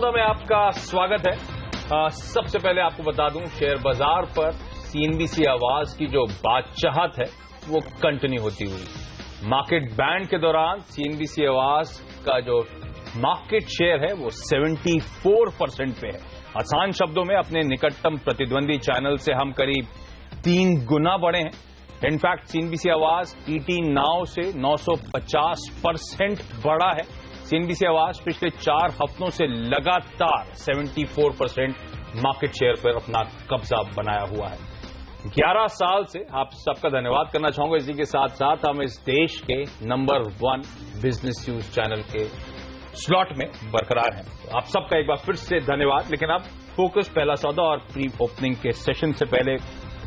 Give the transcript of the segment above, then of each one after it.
सौदा में आपका स्वागत है। सबसे पहले आपको बता दूं, शेयर बाजार पर सीएनबीसी आवाज की जो बादशाहत है वो कंटिन्यू होती हुई। मार्केट बैंड के दौरान सीएनबीसी आवाज का जो मार्केट शेयर है वो 74% पे है। आसान शब्दों में अपने निकटतम प्रतिद्वंदी चैनल से हम करीब 3 गुना बढ़े हैं। इनफैक्ट सीएनबीसी आवाज टीटी नाउ से 950% बढ़ा है। सीएनबीसी आवाज पिछले 4 हफ्तों से लगातार 74% मार्केट शेयर पर अपना कब्जा बनाया हुआ है। 11 साल से आप सबका धन्यवाद करना चाहूंगा। इसी के साथ साथ हम इस देश के नंबर 1 बिजनेस न्यूज चैनल के स्लॉट में बरकरार हैं। तो आप सबका एक बार फिर से धन्यवाद। लेकिन अब फोकस पहला सौदा और प्री ओपनिंग के सेशन से पहले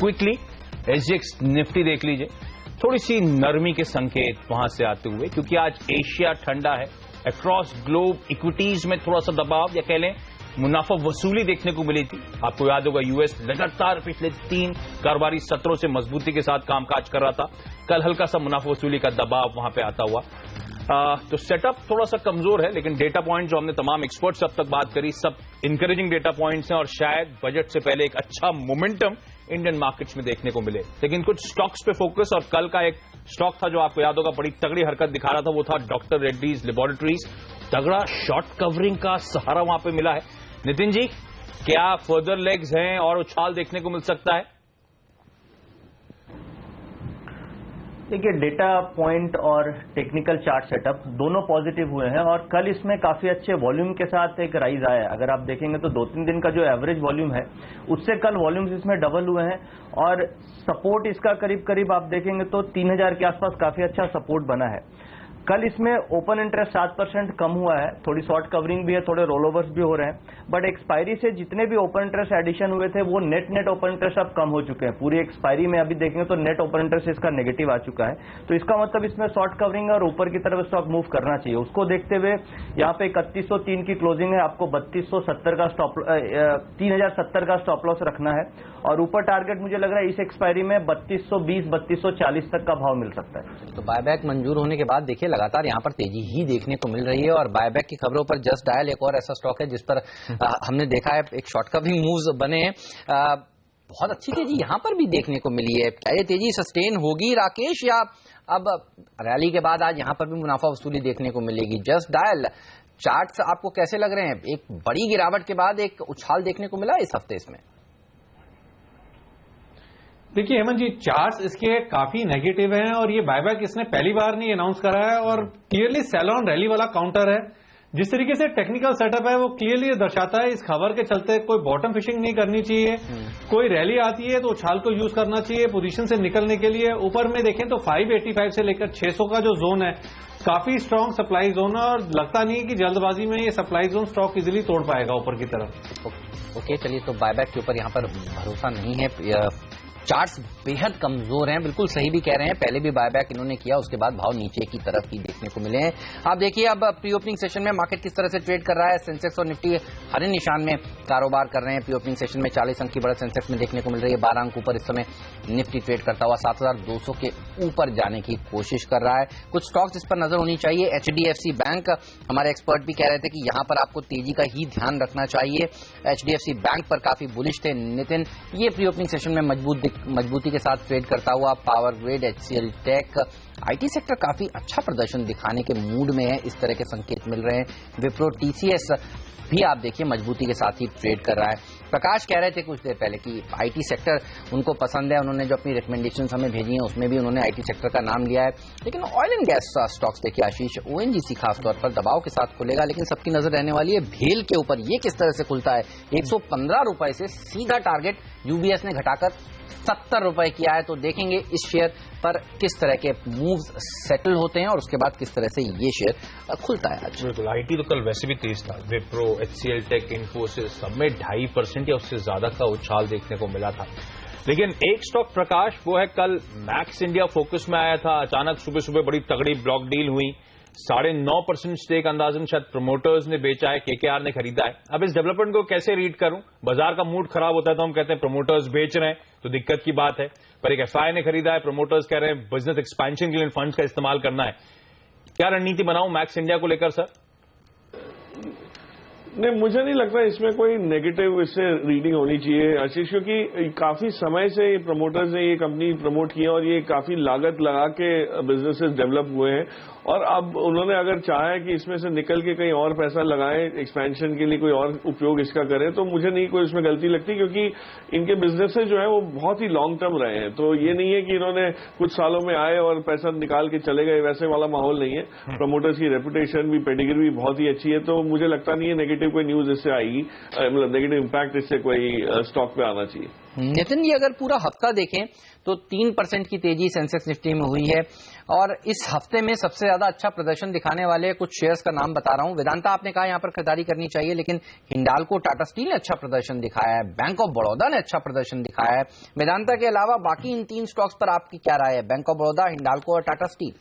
क्विकली एसजीएक्स निफ्टी देख लीजिए। थोड़ी सी नरमी के संकेत वहां से आते हुए, क्योंकि आज एशिया ठंडा है। अक्रॉस ग्लोब इक्विटीज में थोड़ा सा दबाव या कह लें मुनाफा वसूली देखने को मिली थी। आपको याद होगा यूएस लगातार पिछले 3 कारोबारी सत्रों से मजबूती के साथ कामकाज कर रहा था। कल हल्का सा मुनाफा वसूली का दबाव वहां पे आता हुआ। तो सेटअप थोड़ा सा कमजोर है, लेकिन डेटा पॉइंट जो हमने तमाम एक्सपर्ट्स अब तक बात करी, सब इंकरेजिंग डेटा पॉइंट्स हैं और शायद बजट से पहले एक अच्छा मोमेंटम इंडियन मार्केट्स में देखने को मिले। लेकिन कुछ स्टॉक्स पे फोकस, और कल का एक स्टॉक था जो आपको याद होगा बड़ी तगड़ी हरकत दिखा रहा था, वो था डॉक्टर रेड्डीज लेबोरेटरीज। तगड़ा शॉर्ट कवरिंग का सहारा वहां पे मिला है। नितिन जी, क्या फर्दर लेग्स हैं और उछाल देखने को मिल सकता है? देखिए, डेटा पॉइंट और टेक्निकल चार्ट सेटअप दोनों पॉजिटिव हुए हैं और कल इसमें काफी अच्छे वॉल्यूम के साथ एक राइज आया है। अगर आप देखेंगे तो 2-3 दिन का जो एवरेज वॉल्यूम है उससे कल वॉल्यूम्स इसमें डबल हुए हैं और सपोर्ट इसका करीब करीब आप देखेंगे तो 3000 के आसपास काफी अच्छा सपोर्ट बना है। कल इसमें ओपन इंटरेस्ट 7% कम हुआ है, थोड़ी शॉर्ट कवरिंग भी है, थोड़े रोल ओवर्स भी हो रहे हैं, बट एक्सपायरी से जितने भी ओपन इंटरेस्ट एडिशन हुए थे वो नेट ओपन इंटरेस्ट अब कम हो चुके हैं। पूरी एक्सपायरी में अभी देखेंगे तो नेट ओपन इंटरेस्ट इसका नेगेटिव आ चुका है। तो इसका मतलब इसमें शॉर्ट कवरिंग और ऊपर की तरफ स्टॉक मूव करना चाहिए। उसको देखते हुए यहाँ पे 3103 की क्लोजिंग है, आपको 3270 का स्टॉप 3070 का स्टॉप लॉस रखना है और ऊपर टारगेट मुझे लग रहा है इस एक्सपायरी में 3220 3240 तक का भाव मिल सकता है। तो बायबैक मंजूर होने के बाद देखिए लगातार यहाँ पर तेजी ही देखने को मिल रही है और बायबैक की खबरों पर जस्ट डायल एक और ऐसा स्टॉक है जिस पर हमने देखा है एक शॉर्ट कवरिंग मूव्स बने हैं। बहुत अच्छी तेजी यहाँ पर भी देखने को मिली है। क्या ये तेजी सस्टेन होगी राकेश, या अब रैली के बाद आज यहाँ पर भी मुनाफा वसूली देखने को मिलेगी? जस्ट डायल चार्ट्स आपको कैसे लग रहे हैं? एक बड़ी गिरावट के बाद एक उछाल देखने को मिला इस हफ्ते इसमें। देखिए हेमंत जी, चार्ट्स इसके काफी नेगेटिव हैं और ये बायबैक इसने पहली बार नहीं अनाउंस करा है और क्लियरली सेल ऑन रैली वाला काउंटर है। जिस तरीके से टेक्निकल सेटअप है वो क्लियरली दर्शाता है इस खबर के चलते कोई बॉटम फिशिंग नहीं करनी चाहिए। कोई रैली आती है तो उछाल को यूज करना चाहिए पोजीशन से निकलने के लिए। ऊपर में देखें तो 585 से लेकर 600 का जो जोन है काफी स्ट्रांग सप्लाई जोन है और लगता नहीं है कि जल्दबाजी में ये सप्लाई जोन स्टॉक इजीली तोड़ पाएगा ऊपर की तरफ। ओके, चलिए, तो बायबैक के ऊपर यहाँ पर भरोसा नहीं है। चार्ट्स बेहद कमजोर हैं, बिल्कुल सही भी कह रहे हैं। पहले भी बायबैक इन्होंने किया, उसके बाद भाव नीचे की तरफ ही देखने को मिले हैं। आप देखिए अब प्री ओपनिंग सेशन में मार्केट किस तरह से ट्रेड कर रहा है। सेंसेक्स और निफ्टी हरे निशान में कारोबार कर रहे हैं। प्री ओपनिंग सेशन में 40 अंक की बढ़त सेंसेक्स में देखने को मिल रही है। 12 अंक ऊपर इस समय निफ्टी ट्रेड करता हुआ 7200 के ऊपर जाने की कोशिश कर रहा है। कुछ स्टॉक्स इस पर नजर होनी चाहिए। एचडीएफसी बैंक, हमारे एक्सपर्ट भी कह रहे थे कि यहाँ पर आपको तेजी का ही ध्यान रखना चाहिए। एचडीएफसी बैंक पर काफी बुलिश थे नितिन। ये प्री ओपनिंग सेशन में मजबूती के साथ ट्रेड करता हुआ power grid, HCL Tech, IT sector काफी अच्छा प्रदर्शन दिखाने के मूड में है, इस तरह के संकेत मिल रहे हैं। विप्रो, टीसीएस भी आप देखिए मजबूती के साथ ही ट्रेड कर रहा है। प्रकाश कह रहे थे कुछ देर पहले कि आईटी सेक्टर उनको पसंद है। उन्होंने जो अपनी रिकमेंडेशन हमें भेजी हैं उसमें भी उन्होंने आईटी सेक्टर का नाम लिया है। लेकिन ऑयल एंड गैस स्टॉक्स देखिए आशीष, ओएनजीसी खासतौर पर दबाव के साथ खुलेगा, लेकिन सबकी नजर रहने वाली है भेल के ऊपर। ये किस तरह से खुलता है? 115 रुपए से सीधा टारगेट यूबीएस ने घटाकर 70 रुपए किया है। तो देखेंगे इस शेयर पर किस तरह के मूव्स सेटल होते हैं और उसके बाद किस तरह से ये शेयर खुलता है आज। बिल्कुल, आईटी तो कल वैसे भी तेज था। विप्रो, एचसीएल टेक, इन्फोसिस सब में 2.5% या उससे ज्यादा का उछाल देखने को मिला था। लेकिन एक स्टॉक प्रकाश, वो है कल मैक्स इंडिया फोकस में आया था। अचानक सुबह सुबह बड़ी तगड़ी ब्लॉक डील हुई। 9.5% स्टेक अंदाजन शायद प्रमोटर्स ने बेचा है, केकेआर ने खरीदा है। अब इस डेवलपमेंट को कैसे रीड करूं? बाजार का मूड खराब होता है तो हम कहते हैं प्रमोटर्स बेच रहे हैं, तो दिक्कत की बात है। पर एक एफआई ने खरीदा है, प्रमोटर्स कह रहे हैं बिजनेस एक्सपेंशन के लिए फंड्स का इस्तेमाल करना है। क्या रणनीति बनाऊं मैक्स इंडिया को लेकर सर? नहीं, मुझे नहीं लगता इसमें कोई नेगेटिव इससे रीडिंग होनी चाहिए आशीष, क्योंकि काफी समय से ये प्रमोटर्स ने ये कंपनी प्रमोट की है और ये काफी लागत लगा के बिजनेसेस डेवलप हुए हैं। और अब उन्होंने अगर चाहा है कि इसमें से निकल के कहीं और पैसा लगाएं, एक्सपेंशन के लिए कोई और उपयोग इसका करें, तो मुझे नहीं कोई इसमें गलती लगती, क्योंकि इनके बिजनेसेस जो है वो बहुत ही लॉन्ग टर्म रहे हैं। तो ये नहीं है कि इन्होंने कुछ सालों में आए और पैसा निकाल के चले गए, वैसे वाला माहौल नहीं है। प्रमोटर्स की रेपुटेशन भी, पेडिग्री भी बहुत ही अच्छी है। तो मुझे लगता नहीं है नेगेटिव कोई न्यूज इससे आएगी, मतलब नेगेटिव इम्पैक्ट इससे कोई स्टॉक पे आना चाहिए। नितिन जी, अगर पूरा हफ्ता देखें तो 3% की तेजी सेंसेक्स निफ्टी में हुई है और इस हफ्ते में सबसे ज्यादा अच्छा प्रदर्शन दिखाने वाले कुछ शेयर्स का नाम बता रहा हूं। वेदांता आपने कहा यहां पर खरीदारी करनी चाहिए, लेकिन हिंडाल्को, टाटा स्टील ने अच्छा प्रदर्शन दिखाया है, बैंक ऑफ बड़ौदा ने अच्छा प्रदर्शन दिखाया है। वेदांता के अलावा बाकी इन 3 स्टॉक्स पर आपकी क्या राय है, बैंक ऑफ बड़ौदा, हिंडाल्को और टाटा स्टील?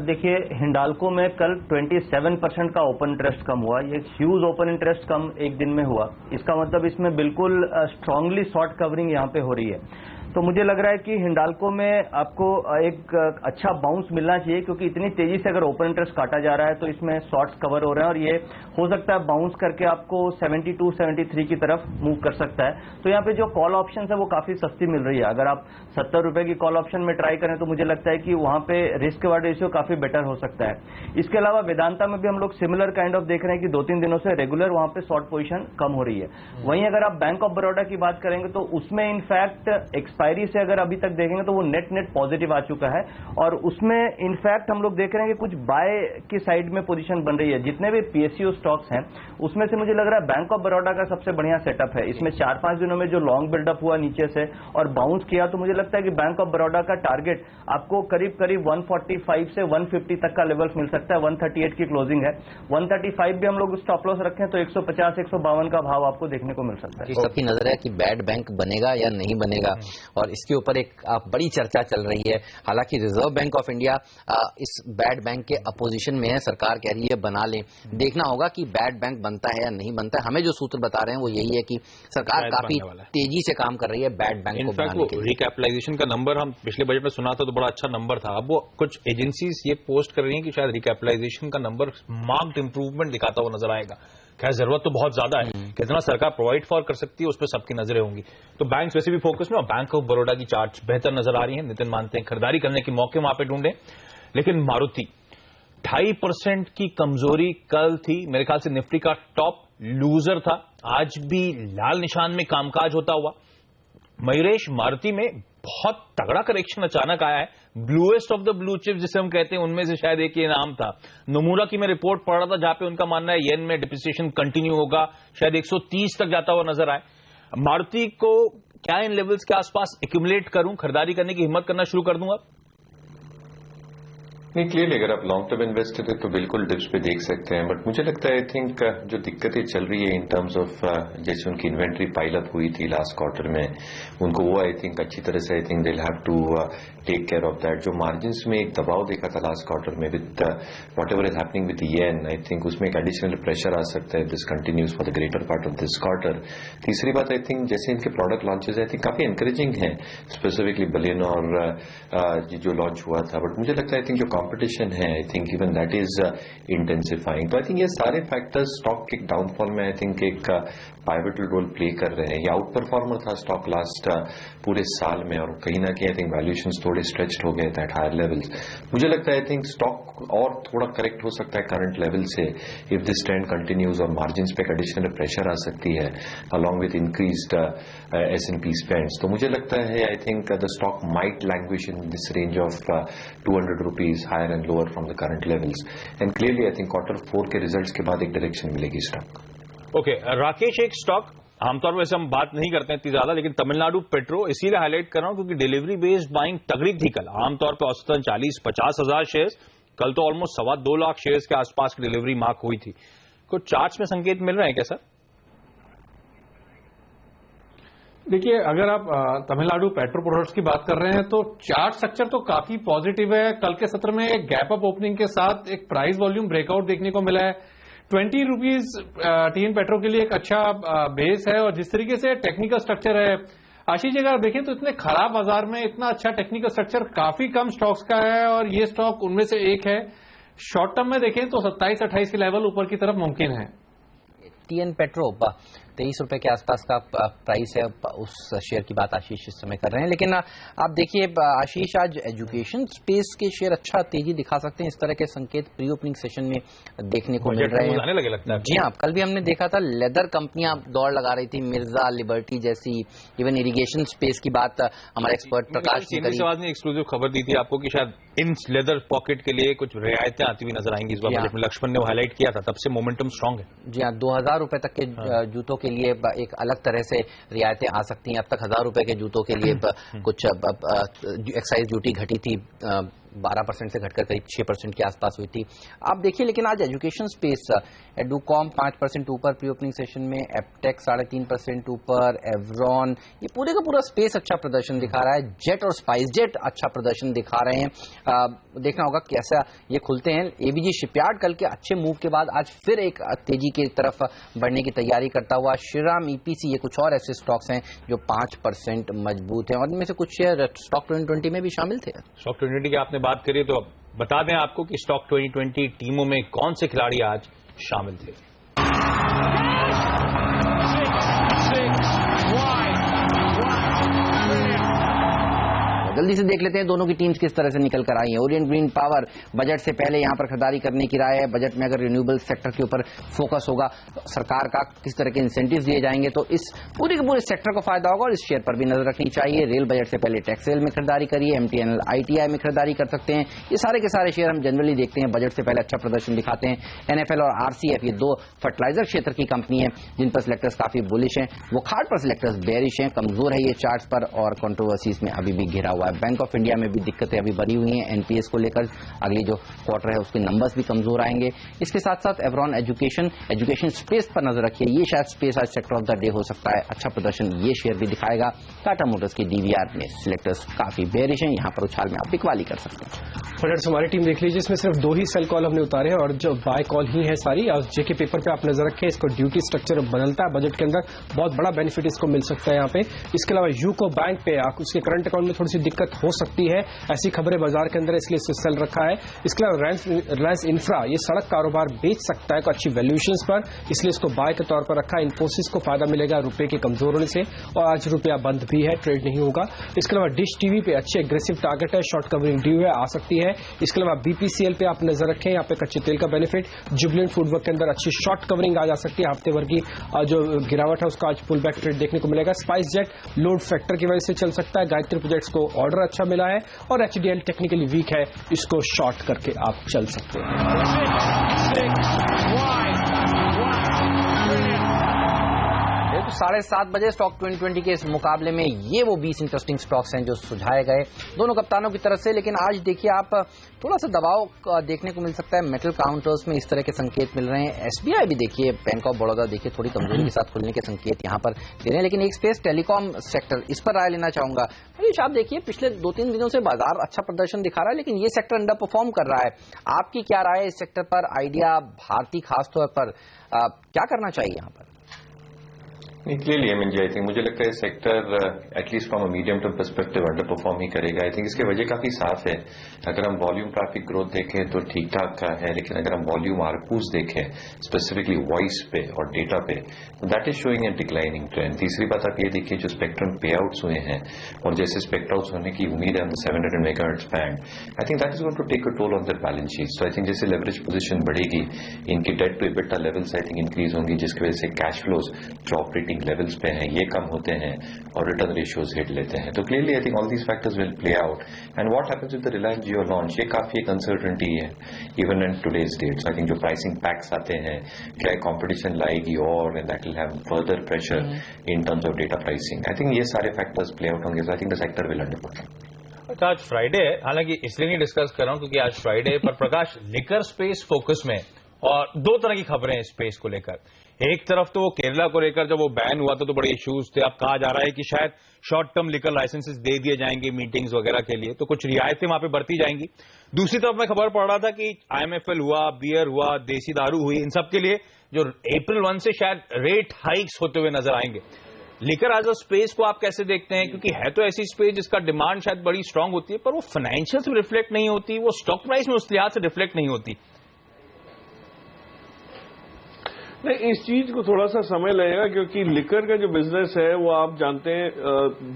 देखिए, हिंडाल्को में कल 27% का ओपन इंटरेस्ट कम हुआ। ये ह्यूज ओपन इंटरेस्ट कम एक दिन में हुआ। इसका मतलब इसमें बिल्कुल स्ट्रांगली शॉर्ट कवरिंग यहाँ पे हो रही है। तो मुझे लग रहा है कि हिंडाल्को में आपको एक अच्छा बाउंस मिलना चाहिए, क्योंकि इतनी तेजी से अगर ओपन इंटरेस्ट काटा जा रहा है तो इसमें शॉर्ट्स कवर हो रहे हैं और ये हो सकता है बाउंस करके आपको 72, 73 की तरफ मूव कर सकता है। तो यहाँ पे जो कॉल ऑप्शन है वो काफी सस्ती मिल रही है। अगर आप 70 रुपए की कॉल ऑप्शन में ट्राई करें तो मुझे लगता है कि वहां पे रिस्क रिवार्ड रेशियो काफी बेटर हो सकता है। इसके अलावा वेदांता में भी हम लोग सिमिलर काइंड ऑफ देख रहे हैं कि 2-3 दिनों से रेगुलर वहां पे शॉर्ट पोजीशन कम हो रही है। वहीं अगर आप बैंक ऑफ बड़ौदा की बात करेंगे तो उसमें इनफैक्ट एक्सपायरी से अगर अभी तक देखेंगे तो वो नेट पॉजिटिव आ चुका है और उसमें इनफैक्ट हम लोग देख रहे हैं कि कुछ बाय की साइड में पोजीशन बन रही है। जितने भी पीएसयू स्टॉक्स हैं उसमें से मुझे लग रहा है बैंक ऑफ बड़ौदा का सबसे बढ़िया सेटअप है। इसमें 4-5 दिनों में जो लॉन्ग बिल्डअप हुआ नीचे से और बाउंस किया, तो मुझे लगता है कि बैंक ऑफ बड़ौदा का टारगेट आपको करीब 145 से 150 तक का लेवल्स मिल सकता है। 138 की क्लोजिंग है, 135 भी हम लोग स्टॉप लॉस रखें तो 150-152 का भाव आपको देखने को मिल सकता है। सबकी नजर है कि बैड बैंक बनेगा या नहीं बनेगा और इसके ऊपर एक बड़ी चर्चा चल रही है। हालांकि रिजर्व बैंक ऑफ इंडिया इस बैड बैंक के अपोजिशन में है, सरकार कह रही है बना ले। देखना होगा कि बैड बैंक बनता है या नहीं बनता है। हमें जो सूत्र बता रहे हैं वो यही है कि सरकार काफी तेजी से काम कर रही है बैड बैंक को बनाने के लिए। रिकैपिटलाइजेशन का नंबर हम पिछले बजट में सुना था तो बड़ा अच्छा नंबर था। अब वो कुछ एजेंसीज ये पोस्ट कर रही हैं कि शायद रिकैपिटलाइजेशन का नंबर मार्क्ड इंप्रूवमेंट दिखाता हुआ नजर आएगा। खैर, जरूरत तो बहुत ज्यादा है, कितना सरकार प्रोवाइड फॉर कर सकती है उस पर सबकी नजरें होंगी। तो बैंक्स वैसे भी फोकस में और बैंक ऑफ बड़ौदा की चार्ट बेहतर नजर आ रही है। नितिन मानते हैं खरीदारी करने के मौके वहां पे ढूंढे, लेकिन मारुति 2.5% की कमजोरी कल थी। मेरे ख्याल से निफ्टी का टॉप लूजर था, आज भी लाल निशान में कामकाज होता हुआ। मयूरेश, मारुति में बहुत तगड़ा करेक्शन अचानक आया है। Bluest of the blue chips जिसे हम कहते हैं उनमें से शायद एक ये नाम था। नोमुरा की मैं रिपोर्ट पढ़ रहा था जहां पे उनका मानना है येन में डिप्रिसिएशन कंटिन्यू होगा, शायद 130 तक जाता हुआ नजर आए। मारुति को क्या इन लेवल्स के आसपास एक्यूमुलेट करूं, खरीदारी करने की हिम्मत करना शुरू कर दूंगा? नहीं, क्लियरली अगर आप लॉन्ग टर्म इन्वेस्टर है तो बिल्कुल डिप्स पे देख सकते हैं, बट मुझे लगता है आई थिंक जो दिक्कतें चल रही है इन टर्म्स ऑफ जैसे उनकी इन्वेंट्री पाइलअप हुई थी लास्ट क्वार्टर में, उनको वो आई थिंक अच्छी तरह से I think they will have to take care of that. जो मार्जिन्स में एक दबाव देखा था लास्ट क्वार्टर में with whatever is happening with yen, I think उसमें एक एडिशनल प्रेशर आ सकता है this continues for the greater part of this quarter. तीसरी बात आई थिंक जैसे इनके प्रोडक्ट लॉन्चेस आई थिंक काफी एनकरेजिंग है, स्पेसिफिकली बलियन और जो लॉन्च हुआ था, बट मुझे लगता है आई थिंक जो कॉम्पिटिशन है I think even that is intensifying. तो आई थिंक ये सारे फैक्टर्स स्टॉक के डाउन फॉल में आई थिंक एक पाइवटल रोल प्ले कर रहे हैं। ये आउट परफॉर्मर था स्टॉक लास्ट पूरे साल में और कहीं ना कहीं आई थिंक वैल्यूएशंस थोड़े स्ट्रेच्ड हो गए थे एट हायर लेवल्स। मुझे लगता है आई थिंक स्टॉक और थोड़ा करेक्ट हो सकता है करंट लेवल से इफ दिस ट्रेंड कंटिन्यूज और मार्जिन्स पे एडिशनल प्रेशर आ सकती है along with increased S&P spends. तो मुझे लगता है I think the stock might languish in this range of 200 rupees higher and lower from the current levels and clearly I think Q4 के results के बाद एक डायरेक्शन मिलेगी स्टॉक। ओके, राकेश, एक स्टॉक आमतौर पर वैसे हम बात नहीं करते हैं इतनी ज्यादा, लेकिन तमिलनाडु पेट्रो इसीलिए हाईलाइट कर रहा हूं क्योंकि डिलीवरी बेस्ड बाइंग तगड़ी थी कल। आमतौर पर औसतन 40-50 हजार शेयर्स, कल तो ऑलमोस्ट 2.25 लाख शेयर्स के आसपास की डिलीवरी मार्क हुई थी। कुछ चार्ट्स में संकेत मिल रहे हैं क्या सर? देखिए, अगर आप तमिलनाडु पेट्रो प्रोडक्ट्स की बात कर रहे हैं तो चार्ट स्ट्रक्चर तो काफी पॉजिटिव है। कल के सत्र में एक गैप अप ओपनिंग के साथ एक प्राइस वॉल्यूम ब्रेकआउट देखने को मिला है। 20 रुपीज टीन पेट्रो के लिए एक अच्छा बेस है और जिस तरीके से टेक्निकल स्ट्रक्चर है आशीष जी, अगर आप देखें तो इतने खराब बाजार में इतना अच्छा टेक्निकल स्ट्रक्चर काफी कम स्टॉक्स का है और ये स्टॉक उनमें से एक है। शॉर्ट टर्म में देखें तो 27-28 के लेवल ऊपर की तरफ मुमकिन है। टीएन पेट्रो 23 रुपए के आसपास का प्राइस है, उस शेयर की बात आशीष इस समय कर रहे हैं। लेकिन आप देखिए आशीष, आज एजुकेशन स्पेस के शेयर अच्छा तेजी दिखा सकते हैं, इस तरह के संकेत प्री ओपनिंग सेशन में देखने को मिल रहे हैं। लगे लगता है। जी हाँ, कल भी हमने देखा था लेदर कंपनियां दौड़ लगा रही थी, मिर्जा, लिबर्टी जैसी, इवन इरिगेशन स्पेस की बात हमारे एक्सपर्ट प्रकाश ने एक्सक्लूसिव खबर दी थी आपको कि शायद इन लेदर पॉकेट के लिए कुछ रियायतें आती हुई नजर आएंगी इस बार बजट में। लक्ष्मण ने हाईलाइट किया था, तब से मोमेंटम स्ट्रांग है। जी हाँ, 2000 रुपए तक के जूतों के लिए एक अलग तरह से रियायतें आ सकती हैं। अब तक 1000 रुपए के जूतों के लिए कुछ एक्साइज ड्यूटी घटी थी, 12% से घटकर करीब 6% के आसपास हुई थी। आप देखिए, लेकिन आज एजुकेशन स्पेस, एडुकॉम 5% ऊपर प्री ओपनिंग सेशन में, एपटेक 3.5% ऊपर, एवरॉन, ये पूरे का पूरा स्पेस अच्छा प्रदर्शन दिखा रहा है। जेट और स्पाइस जेट अच्छा प्रदर्शन दिखा रहे हैं। देखना होगा कैसा ये खुलते हैं। एबीजी शिपयार्ड कल के अच्छे मूव के बाद आज फिर एक तेजी की तरफ बढ़ने की तैयारी करता हुआ। श्रीराम, ईपीसी, ये कुछ और ऐसे स्टॉक्स हैं जो 5% मजबूत हैं, और इनमें से कुछ शेयर स्टॉक 2020 में भी शामिल थे। स्टॉक 2020 की आपने बात करी तो बता दें आपको कि स्टॉक 2020 टीमों में कौन से खिलाड़ी आज शामिल थे। जल्दी से देख लेते हैं दोनों की टीम्स किस तरह से निकल कर आई है। ओरिएंट ग्रीन पावर बजट से पहले यहां पर खरीदारी करने की राय है। बजट में अगर रिन्यूएबल सेक्टर के ऊपर फोकस होगा, सरकार का किस तरह के इंसेंटिव्स दिए जाएंगे तो इस पूरे के पूरे सेक्टर को फायदा होगा, और इस शेयर पर भी नजर रखनी चाहिए। रेल बजट से पहले टेक्सटाइल में खरीदारी करिए, एमटीएनएल आईटीआई में खरीदारी कर सकते हैं। ये सारे के सारे शेयर हम जनरली देखते हैं बजट से पहले अच्छा प्रदर्शन दिखाते हैं। एनएफएल और आरसीएफ, ये दो फर्टिलाइजर क्षेत्र की कंपनी है जिन पर सिलेक्टर्स काफी बुलिश हैं। वो खाड़ पर सिलेक्टर्स बेरिश हैं, कमजोर है ये चार्ट्स पर, और कंट्रोवर्सीज में अभी भी घिरा हुआ है। बैंक ऑफ इंडिया में भी दिक्कतें अभी बनी हुई हैं एनपीएस को लेकर, अगली जो क्वार्टर है उसके नंबर्स भी कमजोर आएंगे। इसके साथ साथ एवरॉन एजुकेशन स्पेस पर नजर रखिए, ये शायद स्पेस आज सेक्टर ऑफ द डे हो सकता है, अच्छा प्रदर्शन ये शेयर भी दिखाएगा। टाटा मोटर्स की डीवीआर में सिलेक्टर्स काफी बेरिश हैं, यहां पर उछाल में आप बिकवाली कर सकते हैं। फंडर्स हमारी टीम देख लीजिए, इसमें सिर्फ 2 ही सेल कॉल हमने उतारे हैं और जो बाय कॉल ही है सारी। और जेके पेपर पे आप नजर रखें, इसको ड्यूटी स्ट्रक्चर बदलता है बजट के अंदर, बहुत बड़ा बेनिफिट इसको मिल सकता है यहाँ पे। इसके अलावा यूको बैंक पे उसके करंट अकाउंट में थोड़ी सी दिक्कत हो सकती है, ऐसी खबरें बाजार के अंदर, इसलिए इसे सेल रखा है। इसके अलावा रिलायंस इंफ्रा, ये सड़क कारोबार बेच सकता है अच्छी वैल्यूएशंस पर, इसलिए इसको बाय के तौर पर रखा है। इन्फोसिस को फायदा मिलेगा रुपए के कमजोर होने से, और आज रुपया बंद भी है, ट्रेड नहीं होगा। इसके अलावा डिश टीवी पे अच्छी एग्रेसिव टारगेट है, शॉर्ट कवरिंग ड्यू है, आ सकती है। इसके अलावा बीपीसीएल पे आप नजर रखें, यहाँ पे कच्चे तेल का बेनिफिट, जुबिलेंट फूडवर्क के अंदर अच्छी शॉर्ट कवरिंग आ जा सकती है। हफ्ते भर की जो गिरावट है उसका आज पुल बैक ट्रेड देखने को मिलेगा। स्पाइस जेट लोड फैक्टर की वजह से चल सकता है। गायत्री प्रोजेक्ट्स को ऑर्डर अच्छा मिला है, और एचडीएल टेक्निकली वीक है, इसको शॉर्ट करके आप चल सकते हैं। तो 7:30 बजे स्टॉक 2020 के इस मुकाबले में ये वो 20 इंटरेस्टिंग स्टॉक्स हैं जो सुझाए गए दोनों कप्तानों की तरफ से। लेकिन आज देखिए आप थोड़ा सा दबाव देखने को मिल सकता है, मेटल काउंटर्स में इस तरह के संकेत मिल रहे हैं। एसबीआई भी देखिए, बैंक ऑफ बड़ौदा देखिए थोड़ी कमजोरी के साथ खुलने के संकेत यहां पर दे रहे हैं। लेकिन एक स्पेस टेलीकॉम सेक्टर, इस पर राय लेना चाहूंगा। मनीष, आप देखिए पिछले 2-3 दिनों से बाजार अच्छा प्रदर्शन दिखा रहा है, लेकिन ये सेक्टर अंडर परफॉर्म कर रहा है। आपकी क्या राय है इस सेक्टर पर? आइडिया, भारती खासतौर पर क्या करना चाहिए यहाँ पर? क्लियरली आई थिंक मुझे लगता है sector at least from a medium term perspective underperform ही करेगा। आई थिंक इसकी वजह काफी साफ है। अगर हम वॉल्यूम ट्रैफिक ग्रोथ देखें तो ठीक ठाक का है, लेकिन अगर हम वॉल्यूम आरपूस देखें स्पेसिफिकली वॉइस पे और डेटा पे, that is showing A declining trend. तीसरी बात आप ये देखिए, जो स्पेक्ट्रम पे आउट्स हुए हैं और जैसे स्पेक्ट आउट्स होने की उम्मीद है 700 megahertz band, I think that is going to take a toll on their balance sheet. So I think जैसे लेवरेज पोजीशन बढ़ेगी, इनकी debt to EBITDA levels I think increase होंगी, जिसकी वजह से कैश फ्लोज जो ऑपरेटिंग लेवल्स पे हैं ये कम होते हैं और रिटर्न रेशियोज हिट लेते हैं। तो clearly I think all these factors will play out. And what happens with the Reliance Jio launch, ये काफी एक अनसर्टेनिटी है even in today's date. I think जो प्राइसिंग पैक्स आते हैं, क्या कंपटीशन लाएगी और and that will have further pressure in terms of data pricing. I think ये सारे फैक्टर्स प्ले आउट होंगे। I think the sector will underperform. अच्छा, आज फ्राइडे है, हालांकि इसलिए नहीं डिस्कस कर रहा हूं क्योंकि आज फ्राइडे पर प्रकाश लिकर स्पेस फोकस में, और 2 तरह की खबरें हैं स्पेस को लेकर। एक तरफ तो वो केरला को लेकर जब वो बैन हुआ तो बड़े इश्यूज थे। अब कहा जा रहा है कि शायद शॉर्ट टर्म लिकर लाइसेंसेस दे दिए जाएंगे मीटिंग्स वगैरह के लिए, तो कुछ रियायतें वहां पे बरती जाएंगी। दूसरी तरफ मैं खबर पढ़ रहा था कि आईएमएफएल हुआ, बियर हुआ, देसी दारू हुई, इन सब के लिए जो अप्रैल 1 से शायद रेट हाइक्स होते हुए नजर आएंगे। लिकर एज अ स्पेस को आप कैसे देखते हैं, क्योंकि है तो ऐसी स्पेस जिसका डिमांड शायद बड़ी स्ट्रांग होती है, पर वो फाइनेंशियल में रिफ्लेक्ट नहीं होती, वो स्टॉक प्राइस में उस लिहाज से रिफ्लेक्ट नहीं होती। नहीं, इस चीज को थोड़ा सा समय लगेगा, क्योंकि लिकर का जो बिजनेस है वो आप जानते हैं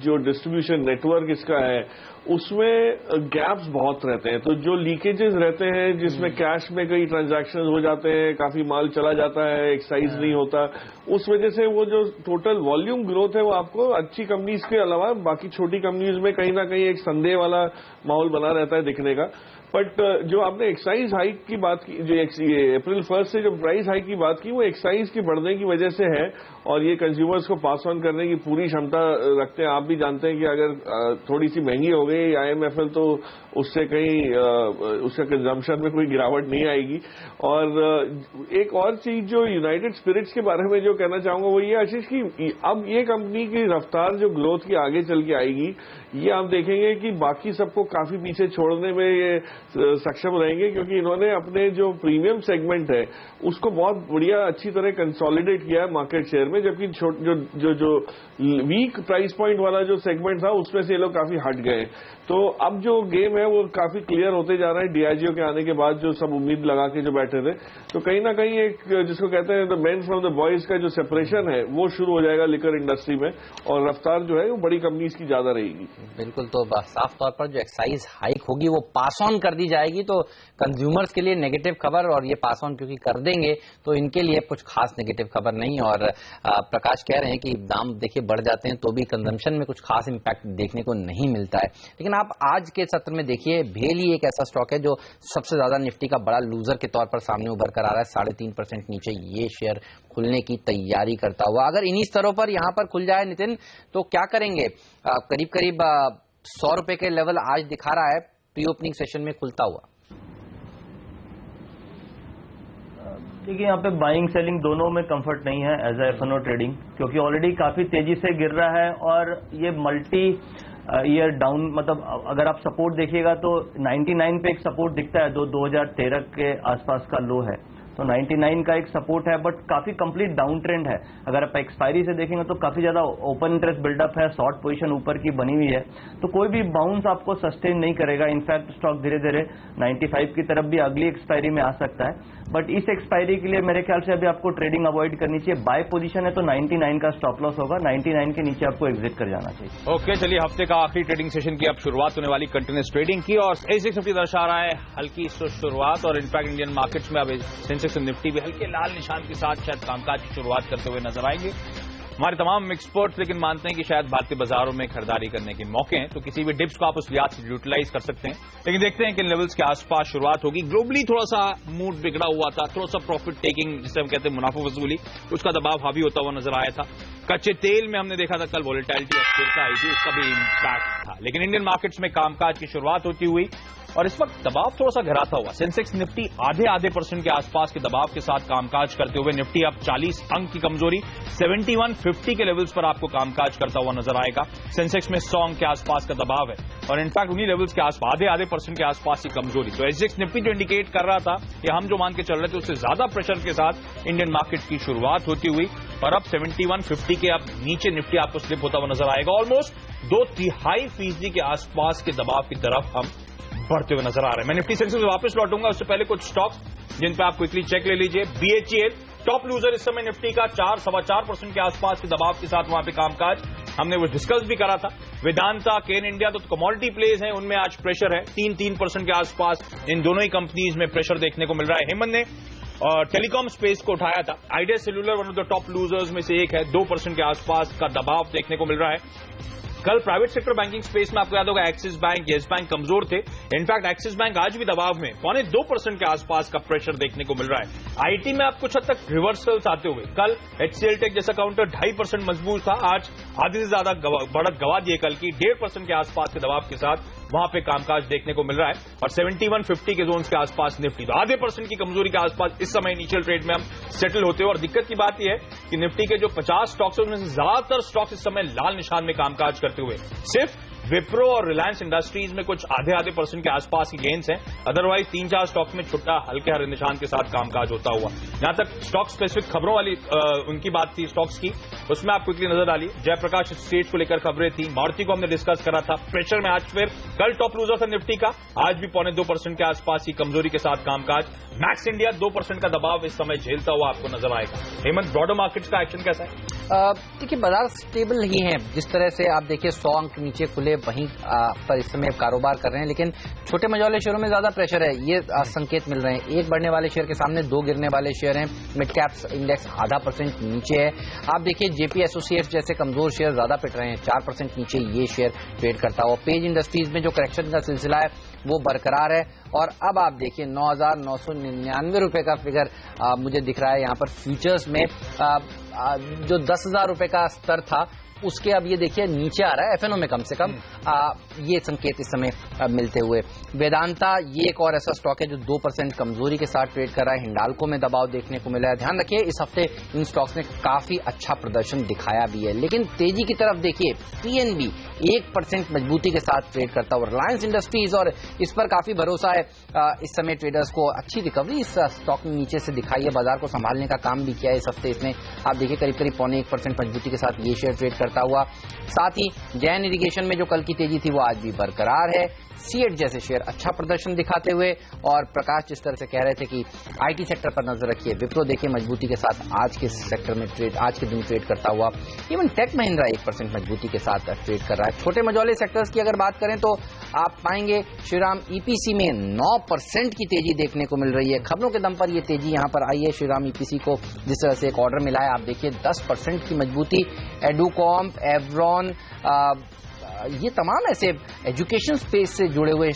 जो डिस्ट्रीब्यूशन नेटवर्क इसका है उसमें गैप्स बहुत रहते हैं। तो जो लीकेजेस रहते हैं जिसमें कैश में कई ट्रांजैक्शंस हो जाते हैं, काफी माल चला जाता है, एक्साइज नहीं होता, उस वजह से वो जो टोटल वॉल्यूम ग्रोथ है वो आपको अच्छी कंपनीज के अलावा बाकी छोटी कंपनीज में कहीं ना कहीं एक संदेह वाला माहौल बना रहता है दिखने का। बट जो आपने एक्साइज हाइक की बात की, जो अप्रैल 1 से जो प्राइस हाइक की बात की, वो एक्साइज की बढ़ने की वजह से है और ये कंज्यूमर्स को पास ऑन करने की पूरी क्षमता रखते हैं। आप भी जानते हैं कि अगर थोड़ी सी महंगी हो गई IMFL तो उससे कहीं उसका कंजम्पशन में कोई गिरावट नहीं आएगी। और एक और चीज जो यूनाइटेड स्पिरिट्स के बारे में जो कहना चाहूंगा वो ये आशीष कि अब ये कंपनी की रफ्तार जो ग्रोथ की आगे चल के आएगी, ये आप देखेंगे कि बाकी सबको काफी पीछे छोड़ने में ये सक्षम रहेंगे, क्योंकि इन्होंने अपने जो प्रीमियम सेगमेंट है उसको बहुत बढ़िया अच्छी तरह कंसोलिडेट किया है मार्केट शेयर में, जबकि जो वीक प्राइस पॉइंट वाला जो सेगमेंट था उसमें से ये लोग काफी हट गए। तो अब जो गेम है वो काफी क्लियर होते जा रहा है Diageo के आने के बाद, जो सब उम्मीद लगा के जो बैठे थे। तो कहीं ना कहीं एक जिसको कहते हैं the main from the boys का जो सेपरेशन है वो शुरू हो जाएगा लिकर इंडस्ट्री में, और रफ्तार जो है वो बड़ी कंपनीज की ज्यादा रहेगी। बिल्कुल, तो साफ तौर पर जो एक्साइज हाइक होगी वो पास ऑन कर दी जाएगी, तो कंज्यूमर्स के लिए नेगेटिव खबर, और ये पास ऑन क्योंकि कर देंगे तो इनके लिए कुछ खास नेगेटिव खबर नहीं। और प्रकाश कह रहे हैं कि दाम देखिए बढ़ जाते हैं तो भी कंजम्पशन में कुछ खास इंपैक्ट देखने को नहीं मिलता है। लेकिन आप आज के सत्र में देखिए भेल ही एक ऐसा स्टॉक है जो सबसे ज्यादा निफ्टी का बड़ा लूजर के तौर पर सामने उभर कर आ रहा है। 3.5% नीचे ये शेयर खुलने की तैयारी करता हुआ, अगर इन्हीं स्तरों पर यहां पर खुल जाए नितिन तो क्या करेंगे? करीब करीब 100 रुपए के लेवल आज दिखा रहा है प्री ओपनिंग सेशन में खुलता हुआ। देखिए यहाँ पे बाइंग सेलिंग दोनों में कंफर्ट नहीं है एज ए F&O ट्रेडिंग, क्योंकि ऑलरेडी काफी तेजी से गिर रहा है और ये मल्टी ईयर डाउन, मतलब अगर आप सपोर्ट देखिएगा तो 99 पे एक सपोर्ट दिखता है, 2013 के आसपास का लो है, तो 99 का एक सपोर्ट है, बट काफी कंप्लीट डाउन ट्रेंड है। अगर आप एक्सपायरी से देखेंगे तो काफी ज्यादा ओपन इंटरेस्ट बिल्डअप है, शॉर्ट पोजीशन ऊपर की बनी हुई है, तो कोई भी बाउंस आपको सस्टेन नहीं करेगा। इनफैक्ट स्टॉक धीरे धीरे 95 की तरफ भी अगली एक्सपायरी में आ सकता है, बट इस एक्सपायरी के लिए मेरे ख्याल से अभी आपको ट्रेडिंग अवॉइड करनी चाहिए। बाय पोजीशन है तो 99 का स्टॉप लॉस होगा, 99 के नीचे आपको एग्जिट कर जाना चाहिए। ओके, चलिए हफ्ते का आखिरी ट्रेडिंग सेशन की अब शुरुआत होने वाली कंटिन्यूस ट्रेडिंग की, और सेंसेक्स निफ्टी दर्शा रहा है हल्की शुरुआत, और इनफैक्ट इंडियन मार्केट्स में अब सेंसेक्स निफ्टी भी हल्के लाल निशान के साथ शायद कामकाज की शुरुआत करते हुए नजर आएंगे। हमारे तमाम एक्सपर्ट्स लेकिन मानते हैं कि शायद भारतीय बाजारों में खरीदारी करने के मौके हैं, तो किसी भी डिप्स को आप उस लिहाज से यूटिलाइज कर सकते हैं, लेकिन देखते हैं कि लेवल्स के आसपास शुरुआत होगी। ग्लोबली थोड़ा सा मूड बिगड़ा हुआ था, थोड़ा सा प्रॉफिट टेकिंग जिसे हम कहते हैं मुनाफा वसूली, उसका दबाव हावी होता हुआ नजर आया था। कच्चे तेल में हमने देखा था कल वॉलेटिलिटी अस्थिरता आई थी, उसका भी इम्पैक्ट था, लेकिन इंडियन मार्केट्स में कामकाज की शुरुआत होती हुई और इस वक्त दबाव थोड़ा सा घराता हुआ। सेंसेक्स निफ्टी आधे % के आसपास के दबाव के साथ कामकाज करते हुए निफ्टी अब 40 अंक की कमजोरी 7150 के लेवल्स पर आपको कामकाज करता हुआ नजर आएगा। सेंसेक्स में 100 अंक के आसपास का दबाव है और इनफैक्ट उन्हीं लेवल्स के आसपास आधे % के आसपास की कमजोरी। तो एसजेएक्स निफ्टी जो इंडिकेट कर रहा था या हम जो मान के चल रहे थे उससे ज्यादा प्रेशर के साथ इंडियन मार्केट की शुरुआत होती हुई और अब 7150 के अब नीचे निफ्टी आपको स्लिप होता हुआ नजर आएगा। ऑलमोस्ट 2/3% के आसपास के दबाव की तरफ हम बढ़ते हुए नजर आ रहे हैं। मैं निफ्टी सेंसेक्स में वापस लौटूंगा, उससे पहले कुछ स्टॉक्स जिन पे आप क्विकली चेक ले लीजिए। BHEL टॉप लूजर इस समय निफ्टी का 4-4.25% के आसपास के दबाव के साथ वहां पे कामकाज हमने वो डिस्कस भी करा था। वेदांता, केन इंडिया तो कमोडिटी प्लेज हैं, उनमें आज प्रेशर है 3% के आसपास। इन दोनों ही कंपनीज में प्रेशर देखने को मिल रहा है। हेमंत ने और टेलीकॉम स्पेस को उठाया था। Idea cellular one of the top losers में से एक है, 2% के आसपास का दबाव देखने को मिल रहा है। कल प्राइवेट सेक्टर बैंकिंग स्पेस में आपको याद होगा एक्सिस बैंक, येस बैंक कमजोर थे। इनफैक्ट एक्सिस बैंक आज भी दबाव में 1.25% के आसपास का प्रेशर देखने को मिल रहा है। आईटी में आप कुछ हद तक रिवर्सल्स आते हुए, कल HCL टेक जैसा काउंटर 2.5% मजबूत था, आज आधे से ज्यादा बढ़त गवा दिए कल की 1.5% के आसपास के दबाव के साथ वहां पे कामकाज देखने को मिल रहा है। और 7150 के जोन्स के आसपास निफ्टी तो आधे % की कमजोरी के आसपास इस समय इनिशियल ट्रेड में हम सेटल होते हैं। और दिक्कत की बात यह है कि निफ्टी के जो 50 स्टॉक्स है उनमें से ज्यादातर स्टॉक्स इस समय लाल निशान में कामकाज करते हुए सिर्फ विप्रो और रिलायंस इंडस्ट्रीज में कुछ आधे % के आसपास की गेन्स हैं। अदरवाइज 3-4 स्टॉक में छुट्टा हल्के हरे निशान के साथ कामकाज होता हुआ। जहां तक स्टॉक स्पेसिफिक खबरों वाली उनकी बात थी स्टॉक्स की, उसमें आप क्विकली नजर डालिए। जयप्रकाश स्टेट को लेकर खबरें थी, मारुति को हमने डिस्कस करा था, प्रेशर में आज फिर कल टॉप लूजर था निफ्टी का, आज भी 0.25% के आसपास की कमजोरी के साथ कामकाज। मैक्स इंडिया 2% का दबाव इस समय झेलता हुआ आपको नजर आएगा। हेमंत, ब्रॉडर मार्केट्स का एक्शन कैसा है? देखिए, बाजार स्टेबल ही है। जिस तरह से आप देखिए 100 अंक नीचे खुले वहीं पर इस समय कारोबार कर रहे हैं, लेकिन छोटे मझौले शेयरों में ज्यादा प्रेशर है, ये संकेत मिल रहे हैं। एक बढ़ने वाले शेयर के सामने 2 गिरने वाले शेयर हैं। मिड कैप्स इंडेक्स ½ % नीचे है। आप देखिए जेपी एसोसिएट्स जैसे कमजोर शेयर ज्यादा पिट रहे हैं, 4% नीचे ये शेयर ट्रेड करता हुआ। पेज इंडस्ट्रीज में जो करेक्शन का सिलसिला है वो बरकरार है। और अब आप देखिए 9,999 रुपए का फिगर मुझे दिख रहा है यहाँ पर फ्यूचर्स में। जो 10,000 रुपए का स्तर था उसके अब ये देखिए नीचे आ रहा है एफएनओ में कम से कम। ये संकेत इस समय मिलते हुए। वेदांता ये एक और ऐसा स्टॉक है जो 2% कमजोरी के साथ ट्रेड कर रहा है। हिंडाल्को में दबाव देखने को मिला है। ध्यान रखिए इस हफ्ते इन स्टॉक्स ने काफी अच्छा प्रदर्शन दिखाया भी है, लेकिन तेजी की तरफ देखिए पीएनबी 1% मजबूती के साथ ट्रेड करता हुआ। रिलायंस इंडस्ट्रीज और इस पर काफी भरोसा है इस समय ट्रेडर्स को। अच्छी रिकवरी इस स्टॉक ने नीचे से दिखाई है, बाजार को संभालने का काम भी किया है इस हफ्ते इसने। आप देखिए करीब 0.1% मजबूती के साथ ये शेयर ट्रेड करता हुआ। साथ ही जैन इरिगेशन में जो कल की तेजी थी वो आज भी बरकरार है। सीएट जैसे शेयर अच्छा प्रदर्शन दिखाते हुए। और प्रकाश जिस तरह से कह रहे थे कि आईटी सेक्टर पर नजर रखिए, विप्रो देखिए मजबूती के साथ आज के सेक्टर में ट्रेड, आज के दिन ट्रेड करता हुआ। इवन टेक महिंद्रा 1% मजबूती के साथ ट्रेड कर रहा है। छोटे मझौले सेक्टर्स की अगर बात करें तो आप पाएंगे श्रीराम ईपीसी में 9% की तेजी देखने को मिल रही है। खबरों के दम पर यह तेजी यहां पर आई है। श्रीराम ईपीसी को जिस तरह से एक ऑर्डर मिला है, आप देखिए 10% की मजबूती। एडुकॉम्प, एवरॉन, ये तमाम ऐसे एजुकेशन स्पेस से जुड़े हुए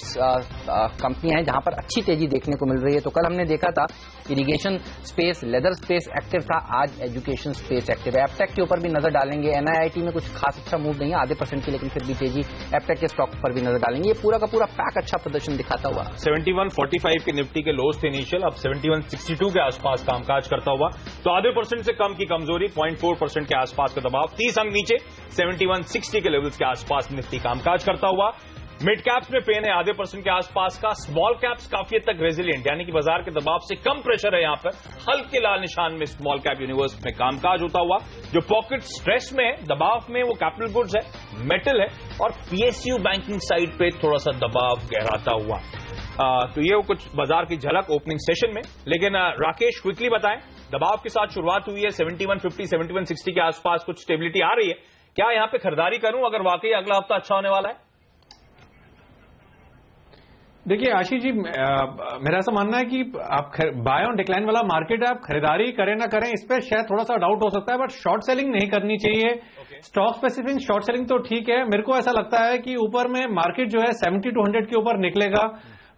कंपनियां हैं जहां पर अच्छी तेजी देखने को मिल रही है। तो कल हमने देखा था irrigation space, leather space active था, आज एजुकेशन स्पेस एक्टिव है। एपटेक के ऊपर भी नजर डालेंगे। एनआईआईटी में कुछ खास अच्छा मूव नहीं है, ½ % की, लेकिन फिर भी तेजी। एपटेक के स्टॉक पर भी नजर डालेंगे। ये पूरा का पूरा पैक अच्छा प्रदर्शन दिखाता हुआ। 7145 के निफ्टी के लोज थे इनिशियल, अब 7162 के आसपास कामकाज करता हुआ। तो ½ % से कम की कमजोरी, 0.4% के आसपास का दबाव। 30 अंक नीचे 7160 के लेवल्स के आसपास निफ्टी कामकाज करता हुआ। मिड कैप्स में पेन है ½ % के आसपास का। स्मॉल कैप्स काफी हद तक रेजिलिएंट, यानी कि बाजार के दबाव से कम प्रेशर है यहां पर। हल्के लाल निशान में स्मॉल कैप यूनिवर्स में कामकाज होता हुआ। जो पॉकेट स्ट्रेस में है, दबाव में, वो कैपिटल गुड्स है, मेटल है और पीएसयू बैंकिंग साइड पे थोड़ा सा दबाव गहराता हुआ। तो ये वो कुछ बाजार की झलक ओपनिंग सेशन में। लेकिन राकेश क्विकली बताएं, दबाव के साथ शुरुआत हुई है, 7150 7160 के आसपास कुछ स्टेबिलिटी आ रही है। क्या यहां पे खरीदारी करूं अगर वाकई अगला हफ्ता अच्छा होने वाला है? देखिए आशीष जी, मेरा ऐसा मानना है कि आप बाय ऑन डिक्लाइन वाला मार्केट है, आप खरीदारी करें ना करें इस पर शायद थोड़ा सा डाउट हो सकता है, बट शॉर्ट सेलिंग नहीं करनी चाहिए। स्टॉक स्पेसिफिक शॉर्ट सेलिंग तो ठीक है। मेरे को ऐसा लगता है कि ऊपर में मार्केट जो है 70 to 100 के ऊपर निकलेगा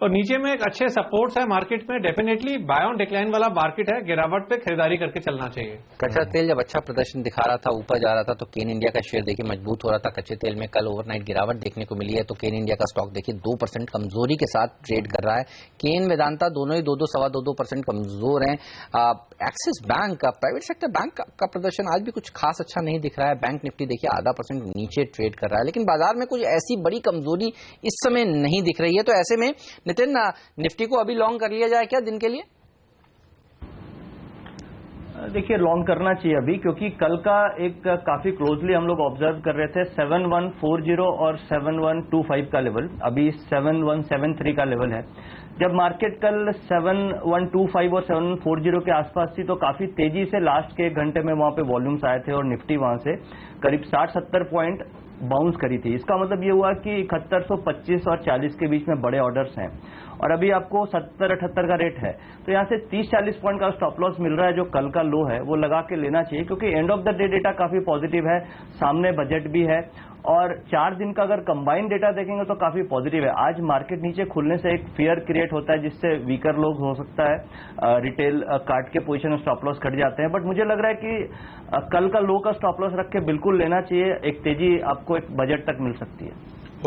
और नीचे में एक अच्छे सपोर्ट्स है मार्केट में। डेफिनेटली बाय ऑन डिक्लाइन वाला मार्केट है, गिरावट पे खरीदारी करके चलना चाहिए। कच्चा तेल जब अच्छा प्रदर्शन दिखा रहा था, ऊपर जा रहा था, तो केन इंडिया का शेयर देखिए मजबूत हो रहा था। कच्चे तेल में कल ओवरनाइट गिरावट देखने को मिली है, तो केन इंडिया का स्टॉक देखिए 2% कमजोरी के साथ ट्रेड कर रहा है। केन वेदांता दोनों ही 2-2.25% कमजोर हैं। एक्सिस बैंक का, प्राइवेट सेक्टर बैंक का प्रदर्शन आज भी कुछ खास अच्छा नहीं दिख रहा है। बैंक निफ्टी देखिए ½ % नीचे ट्रेड कर रहा है, लेकिन बाजार में कुछ ऐसी बड़ी कमजोरी इस समय नहीं दिख रही है। तो ऐसे में नितिन, निफ्टी को अभी लॉन्ग कर लिया जाए क्या दिन के लिए? देखिए लॉन्ग करना चाहिए अभी, क्योंकि कल का एक काफी क्लोजली हम लोग ऑब्जर्व कर रहे थे 7140 और 7125 का लेवल, अभी 7173 का लेवल है। जब मार्केट कल 7125 और 7140 के आसपास थी तो काफी तेजी से लास्ट के 1 घंटे में वहां पे वॉल्यूम्स आए थे और निफ्टी वहां से करीब 60-70 पॉइंट बाउंस करी थी। इसका मतलब ये हुआ कि 7125 और 40 के बीच में बड़े ऑर्डर्स हैं और अभी आपको 70-78 का रेट है, तो यहाँ से 30-40 पॉइंट का स्टॉप लॉस मिल रहा है। जो कल का लो है वो लगा के लेना चाहिए, क्योंकि end of the day data काफी पॉजिटिव है, सामने बजट भी है और 4 दिन का अगर कंबाइंड डेटा देखेंगे तो काफी पॉजिटिव है। आज मार्केट नीचे खुलने से एक फियर क्रिएट होता है जिससे वीकर लोग हो सकता है रिटेल काट के पोजीशन में स्टॉप लॉस कट जाते हैं, बट मुझे लग रहा है कि कल का लो का स्टॉप लॉस रख के बिल्कुल लेना चाहिए। एक तेजी आपको एक बजट तक मिल सकती है।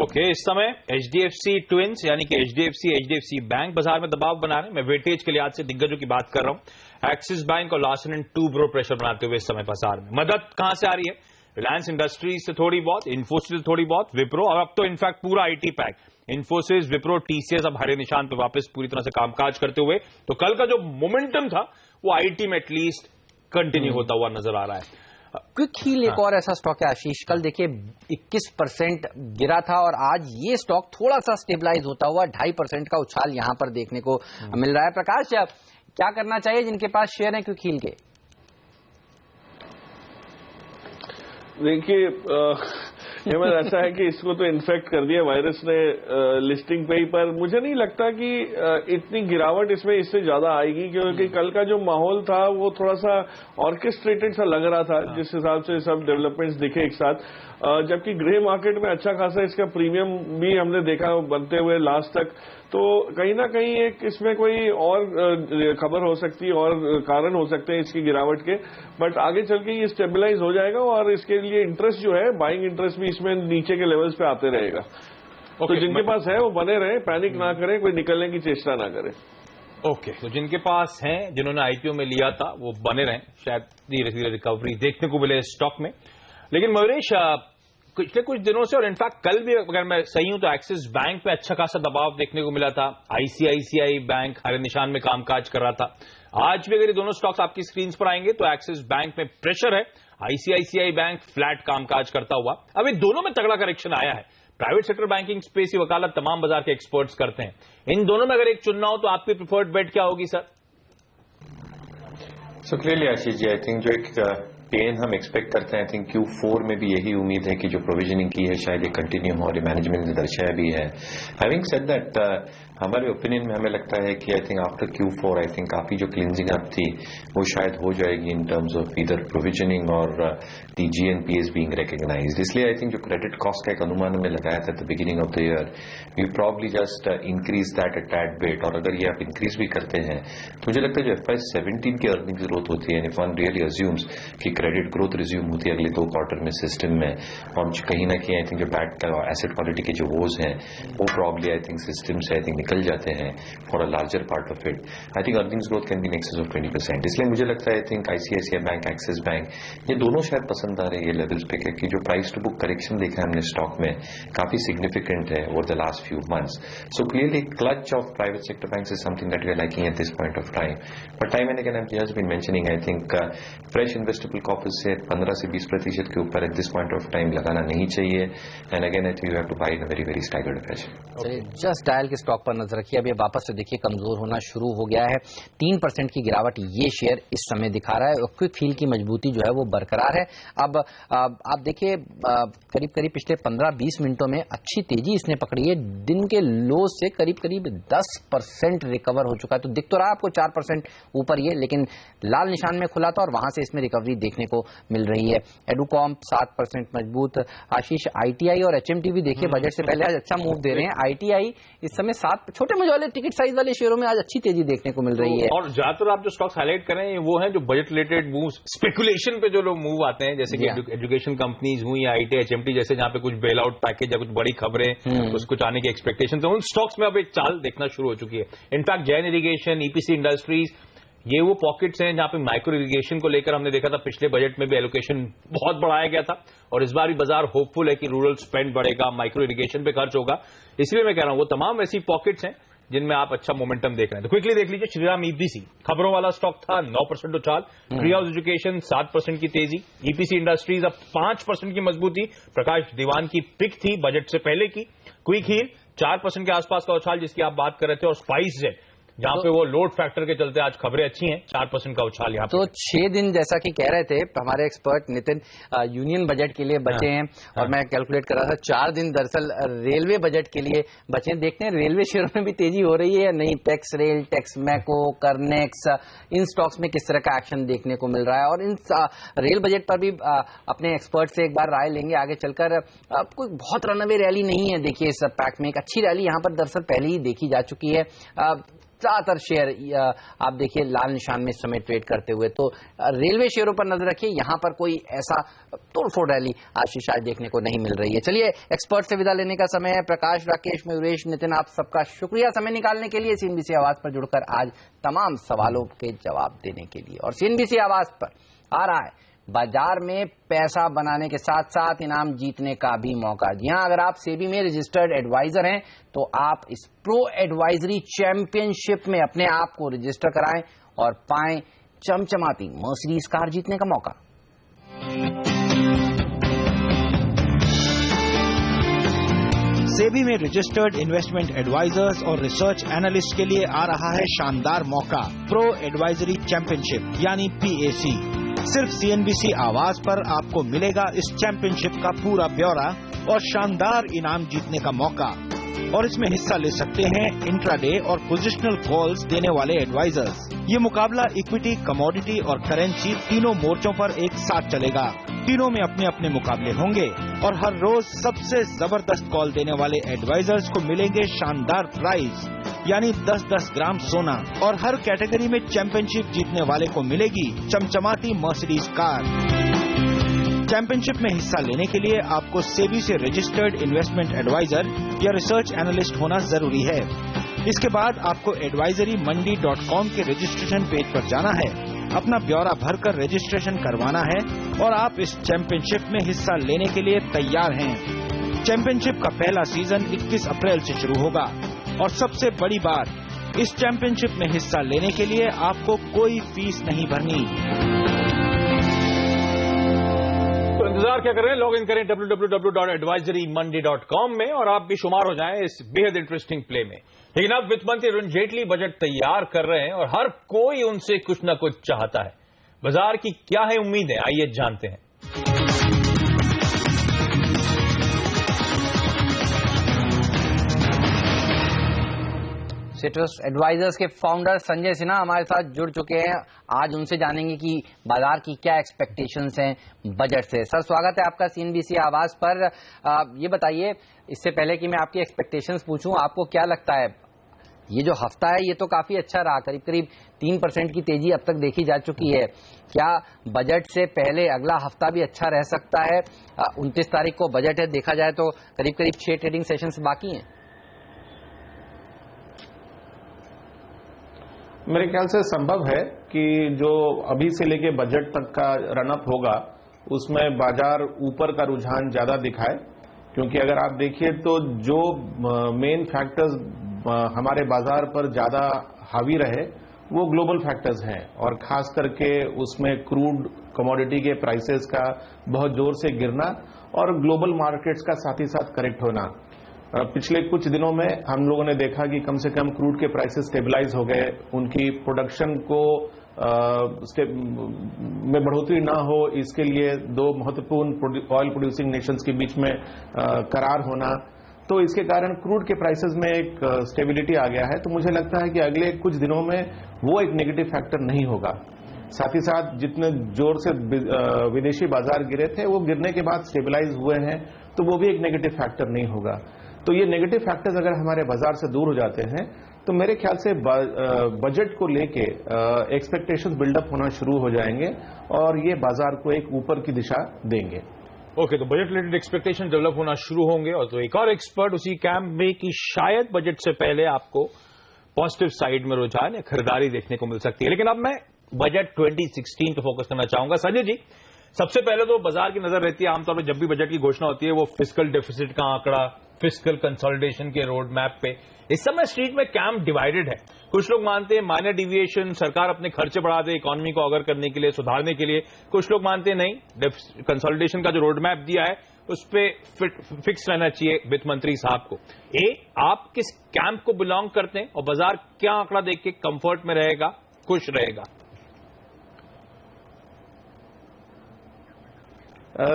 ओके, इस समय HDFC ट्विंस यानी कि HDFC बैंक बाजार में दबाव बना रहे हैं। मैं वेटेज के लिहाज से दिग्गजों की बात कर रहा हूं। एक्सिस बैंक और लार्सन एंड टूब्रो प्रेशर बनाते हुए इस समय बाजार में। मदद कहां से आ रही है? रिलायंस इंडस्ट्रीज से थोड़ी बहुत, इन्फोसिस से थोड़ी बहुत, विप्रो, और अब तो इनफैक्ट पूरा IT pack, Infosys, Wipro, TCS अब हरे निशान पे वापस पूरी तरह से कामकाज करते हुए। तो कल का जो मोमेंटम था वो आईटी में एटलीस्ट कंटिन्यू होता हुआ नजर आ रहा है। क्विक हील एक और ऐसा स्टॉक है आशीष, कल देखिए 21% गिरा था और आज ये स्टॉक थोड़ा सा स्टेबलाइज होता हुआ 2.5% का उछाल यहां पर देखने को मिल रहा है। प्रकाश, क्या करना चाहिए जिनके पास शेयर है क्विक हील के? देखिए हेमंत, ऐसा है कि इसको तो इन्फेक्ट कर दिया वायरस ने लिस्टिंग पे ही, पर मुझे नहीं लगता कि इतनी गिरावट इसमें इससे ज्यादा आएगी, क्योंकि कल का जो माहौल था वो थोड़ा सा ऑर्केस्ट्रेटेड सा लग रहा था जिस हिसाब से सब डेवलपमेंट्स दिखे एक साथ। जबकि ग्रे मार्केट में अच्छा खासा इसका प्रीमियम भी हमने देखा बनते हुए लास्ट तक, तो कहीं ना कहीं एक इसमें कोई और खबर हो सकती है और कारण हो सकते हैं इसकी गिरावट के, बट आगे चल के ये स्टेबलाइज हो जाएगा और इसके लिए इंटरेस्ट जो है, बाइंग इंटरेस्ट भी इसमें नीचे के लेवल्स पे आते रहेगा। तो जिनके पास है वो बने रहे, पैनिक ना करें, कोई निकलने की चेष्टा ना करें। ओके, तो जिनके पास हैं, जिन्होंने आईपीओ में लिया था, वो बने रहें, शायद धीरे धीरे रिकवरी देखने को मिले स्टॉक में। लेकिन मयूरेश, पिछले कुछ दिनों से और इनफैक्ट कल भी अगर मैं सही हूं तो एक्सिस बैंक पे अच्छा खासा दबाव देखने को मिला था, आईसीआईसीआई बैंक हरे निशान में कामकाज कर रहा था। आज भी अगर ये दोनों स्टॉक्स आपकी स्क्रीन पर आएंगे तो एक्सिस बैंक में प्रेशर है, आईसीआईसीआई बैंक फ्लैट कामकाज करता हुआ। अब इन दोनों में तगड़ा करेक्शन आया है। प्राइवेट सेक्टर बैंकिंग स्पेस की वकालत तमाम बाजार के एक्सपर्ट्स करते हैं। इन दोनों में अगर एक चुनना हो तो आपकी प्रिफर्ड बेट क्या होगी sir? So clearly Ashish ji, I think जो एक पेन हम एक्सपेक्ट करते हैं, आई थिंक Q4 में भी यही उम्मीद है कि जो प्रोविजनिंग की है शायद ये कंटिन्यू हो, और मैनेजमेंट ने दर्शाया भी है। हैविंग सेड दैट, हमारे ओपिनियन में हमें लगता है कि I think after Q4 I think काफी जो क्लिनजिंग अप थी वो शायद हो जाएगी in terms of either provisioning और दी GNPAs बीइंग रिकॉग्नाइज्ड। इसलिए आई थिंक जो क्रेडिट कॉस्ट का एक अनुमान हमें लगाया था at the beginning of the year, we probably just increase that a tad bit, और अगर ये आप इंक्रीज भी करते हैं तो मुझे लगता है जो FY17 की अर्निंग ग्रोथ होती है, इफ वन रियली अज्यूम्स कि क्रेडिट ग्रोथ रिज्यूम होती है अगले 2 क्वार्टर में सिस्टम में, और कहीं ना कहीं आई थिंक जो बैड एसेट क्वालिटी के जो वोज हैं वो प्रॉब्ली आई थिंक सिस्टम से आई थिंक निकल जाते हैं for a larger part of it. I think earnings growth can be in excess of 20%। इसलिए मुझे लगता है I think ICICI bank, axis bank, ये दोनों शायद पसंद आ रहे हैं ये लेवल्स पे, क्योंकि जो प्राइस टू बुक करेक्शन देखा है हमने स्टॉक में काफी सिग्निफिकेंट है over the last few months. So clearly clutch of private sector banks is something that we are liking at this point of time, but time and again I have just been mentioning, I think fresh investable corpus से 15 से 20% के ऊपर at this point of time लगाना नहीं चाहिए, and again I think you have to buy in a very very staggered fashion. Just dial के stock पर नजर रखिए, अभी वापस से देखिए कमजोर होना शुरू हो गया है। 3% की गिरावट ये शेयर इस समय दिखा रहा है, और क्विक हील की मजबूती जो है वो बरकरार है। अब आप देखिए करीब करीब पिछले 15-20 मिनटों में अच्छी तेजी इसने पकड़ी है, दिन के लो से करीब करीब 10% रिकवर हो चुका है। तो दिख तो रहा आपको 4% ऊपर ये, लेकिन लाल निशान में खुला था और वहां से इसमें रिकवरी देखने को मिल रही है। एडुकॉम्प 7% मजबूत। आशीष, आईटीआई और एचएमटी भी देखिए बजट से पहले आज अच्छा मूव दे रहे हैं। आईटीआई इस समय 7 छोटे मुझे वाले टिकट साइज वाले शेयरों में आज अच्छी तेजी देखने को मिल रही है। और ज्यादातर आप जो स्टॉक्स हाईलाइट कर रहे हैं वो है जो बजट रिलेटेड मूव, स्पेकुलेशन पे जो लोग मूव आते हैं, जैसे कि एजुकेशन कंपनीज हुई या आईटी एचएमटी जैसे, जहां पे कुछ बेल आउट पैकेज या कुछ बड़ी खबरें कुछ आने की एक्सपेक्टेशन, उन स्टॉक्स में अब एक चाल देखना शुरू हो चुकी है। In fact Jain irrigation, EPC industries, ये वो पॉकेट्स हैं जहां पे माइक्रो इरिगेशन को लेकर हमने देखा था पिछले बजट में भी एलोकेशन बहुत बढ़ाया गया था, और इस बार भी बाजार होपफुल है कि रूरल स्पेंड बढ़ेगा, माइक्रो इरिगेशन पे खर्च होगा। इसलिए मैं कह रहा हूं वो तमाम ऐसी पॉकेट्स हैं जिनमें आप अच्छा मोमेंटम देख रहे हैं। तो क्विकली देख लीजिए, श्रीराम ईपीसी खबरों वाला स्टॉक था, 9% उछाल। ट्री हाउस एजुकेशन 7% की तेजी। ईपीसी इंडस्ट्रीज अब 5% की मजबूती, प्रकाश दीवान की पिक थी बजट से पहले की। क्विक हील 4% के आसपास का उछाल जिसकी आप बात कर रहे थे, और स्पाइस जेट जहां पे वो लोड फैक्टर के चलते आज खबरें अच्छी हैं, 4% का उछाल यहाँ तो 6 दिन जैसा कि कह रहे थे हमारे एक्सपर्ट नितिन, यूनियन बजट के लिए बचे हैं, और मैं कैलकुलेट कर रहा था 4 दिन दरअसल रेलवे बजट के लिए बचे हैं। देखते हैं रेलवे शेयरों में भी तेजी हो रही है या नहीं। टेक्स रेल, टेक्स मैको, करनेक्स, इन स्टॉक्स में किस तरह का एक्शन देखने को मिल रहा है, और इन रेल बजट पर भी अपने एक्सपर्ट से एक बार राय लेंगे आगे चलकर। अब कोई बहुत रनअवे रैली नहीं है, देखिए इस पैक में एक अच्छी रैली यहाँ पर दरअसल पहले ही देखी जा चुकी है। ज्यादातर शेयर आप देखिए लाल निशान में इस समय ट्रेड करते हुए, तो रेलवे शेयरों पर नजर रखिए, यहां पर कोई ऐसा तोड़फोड़ रैली आशीष आज देखने को नहीं मिल रही है। चलिए एक्सपर्ट से विदा लेने का समय है। प्रकाश, राकेश, मयूरेश, नितिन, आप सबका शुक्रिया समय निकालने के लिए, सीएनबीसी आवाज पर जुड़कर आज तमाम सवालों के जवाब देने के लिए। और सीएनबीसी आवाज पर आ रहा है बाजार में पैसा बनाने के साथ साथ इनाम जीतने का भी मौका। जी हां, अगर आप सेबी में रजिस्टर्ड एडवाइजर हैं तो आप इस प्रो एडवाइजरी चैंपियनशिप में अपने आप को रजिस्टर कराएं और पाएं चमचमाती मर्सिडीज कार जीतने का मौका। सेबी में रजिस्टर्ड इन्वेस्टमेंट एडवाइजर्स और रिसर्च एनालिस्ट के लिए आ रहा है शानदार मौका, प्रो एडवाइजरी चैंपियनशिप यानी PAC। सिर्फ CNBC आवाज पर आपको मिलेगा इस चैंपियनशिप का पूरा ब्यौरा और शानदार इनाम जीतने का मौका। और इसमें हिस्सा ले सकते हैं इंट्राडे और पोजिशनल कॉल्स देने वाले एडवाइजर्स। ये मुकाबला इक्विटी, कमोडिटी और करेंसी तीनों मोर्चों पर एक साथ चलेगा। तीनों में अपने अपने मुकाबले होंगे और हर रोज सबसे जबरदस्त कॉल देने वाले एडवाइजर्स को मिलेंगे शानदार प्राइज यानी 10-10 ग्राम सोना। और हर कैटेगरी में चैंपियनशिप जीतने वाले को मिलेगी चमचमाती मर्सिडीज कार। चैंपियनशिप में हिस्सा लेने के लिए आपको सेबी से रजिस्टर्ड इन्वेस्टमेंट एडवाइजर या रिसर्च एनालिस्ट होना जरूरी है। इसके बाद आपको advisorymonday.com के रजिस्ट्रेशन पेज पर जाना है, अपना ब्यौरा भरकर रजिस्ट्रेशन करवाना है और आप इस चैंपियनशिप में हिस्सा लेने के लिए तैयार हैं। चैंपियनशिप का पहला सीजन 21 अप्रैल से शुरू होगा और सबसे बड़ी बात, इस चैंपियनशिप में हिस्सा लेने के लिए आपको कोई फीस नहीं भरनी। तो इंतजार क्या कर रहे हैं, लॉग इन करें www.advisorymonday.com में और आप भी शुमार हो जाएं इस बेहद इंटरेस्टिंग प्ले में। लेकिन अब वित्त मंत्री अरुण जेटली बजट तैयार कर रहे हैं और हर कोई उनसे कुछ न कुछ चाहता है। बाजार की क्या है उम्मीदें, आइए जानते हैं। सिट्रस एडवाइजर्स के फाउंडर संजय सिन्हा हमारे साथ जुड़ चुके हैं। आज उनसे जानेंगे कि बाजार की क्या एक्सपेक्टेशंस हैं बजट से। सर, स्वागत है आपका CNBC आवाज पर। ये बताइए, इससे पहले कि मैं आपकी एक्सपेक्टेशंस पूछूं, आपको क्या लगता है ये जो हफ्ता है ये तो काफी अच्छा रहा, करीब करीब 3% की तेजी अब तक देखी जा चुकी है। क्या बजट से पहले अगला हफ्ता भी अच्छा रह सकता है? 29 तारीख को बजट है, देखा जाए तो करीब करीब 6 ट्रेडिंग सेशंस बाकी हैं। मेरे ख्याल से संभव है कि जो अभी से लेके बजट तक का रनअप होगा उसमें बाजार ऊपर का रुझान ज्यादा दिखाए, क्योंकि अगर आप देखिए तो जो मेन फैक्टर्स हमारे बाजार पर ज्यादा हावी रहे वो ग्लोबल फैक्टर्स हैं और खास करके उसमें क्रूड कमोडिटी के प्राइसेस का बहुत जोर से गिरना और ग्लोबल मार्केट्स का साथ ही साथ करेक्ट होना। पिछले कुछ दिनों में हम लोगों ने देखा कि कम से कम क्रूड के प्राइसेस स्टेबलाइज हो गए, उनकी प्रोडक्शन को में बढ़ोतरी ना हो इसके लिए दो महत्वपूर्ण ऑयल प्रोड्यूसिंग नेशंस के बीच में करार होना, तो इसके कारण क्रूड के प्राइसेस में एक स्टेबिलिटी आ गया है। तो मुझे लगता है कि अगले कुछ दिनों में वो एक नेगेटिव फैक्टर नहीं होगा। साथ ही साथ जितने जोर से विदेशी बाजार गिरे थे वो गिरने के बाद स्टेबलाइज हुए हैं, तो वो भी एक नेगेटिव फैक्टर नहीं होगा। तो ये नेगेटिव फैक्टर्स अगर हमारे बाजार से दूर हो जाते हैं तो मेरे ख्याल से बजट को लेके एक्सपेक्टेशंस बिल्डअप होना शुरू हो जाएंगे और ये बाजार को एक ऊपर की दिशा देंगे। ओके, तो बजट रिलेटेड एक्सपेक्टेशन डेवलप होना शुरू होंगे और तो एक और एक्सपर्ट उसी कैंप में कि शायद बजट से पहले आपको पॉजिटिव साइड में रुझान या खरीदारी देखने को मिल सकती है। लेकिन अब मैं बजट 2016 पे फोकस करना चाहूंगा। संजय जी, सबसे पहले तो बाजार की नजर रहती है आमतौर पर जब भी बजट की घोषणा होती है वो फिस्कल डेफिसिट का आंकड़ा, फिस्कल कंसोलिडेशन के रोड मैप पे। इस समय स्ट्रीट में कैंप डिवाइडेड है। कुछ लोग मानते हैं माइनर डिविएशन, सरकार अपने खर्चे बढ़ा दे इकोनॉमी को अगर करने के लिए, सुधारने के लिए। कुछ लोग मानते हैं नहीं, कंसोलिडेशन का जो रोड मैप दिया है उस पर फिक्स रहना चाहिए वित्त मंत्री साहब को। आप किस कैंप को बिलोंग करते हैं और बाजार क्या आंकड़ा देख के कंफर्ट में रहेगा, खुश रहेगा?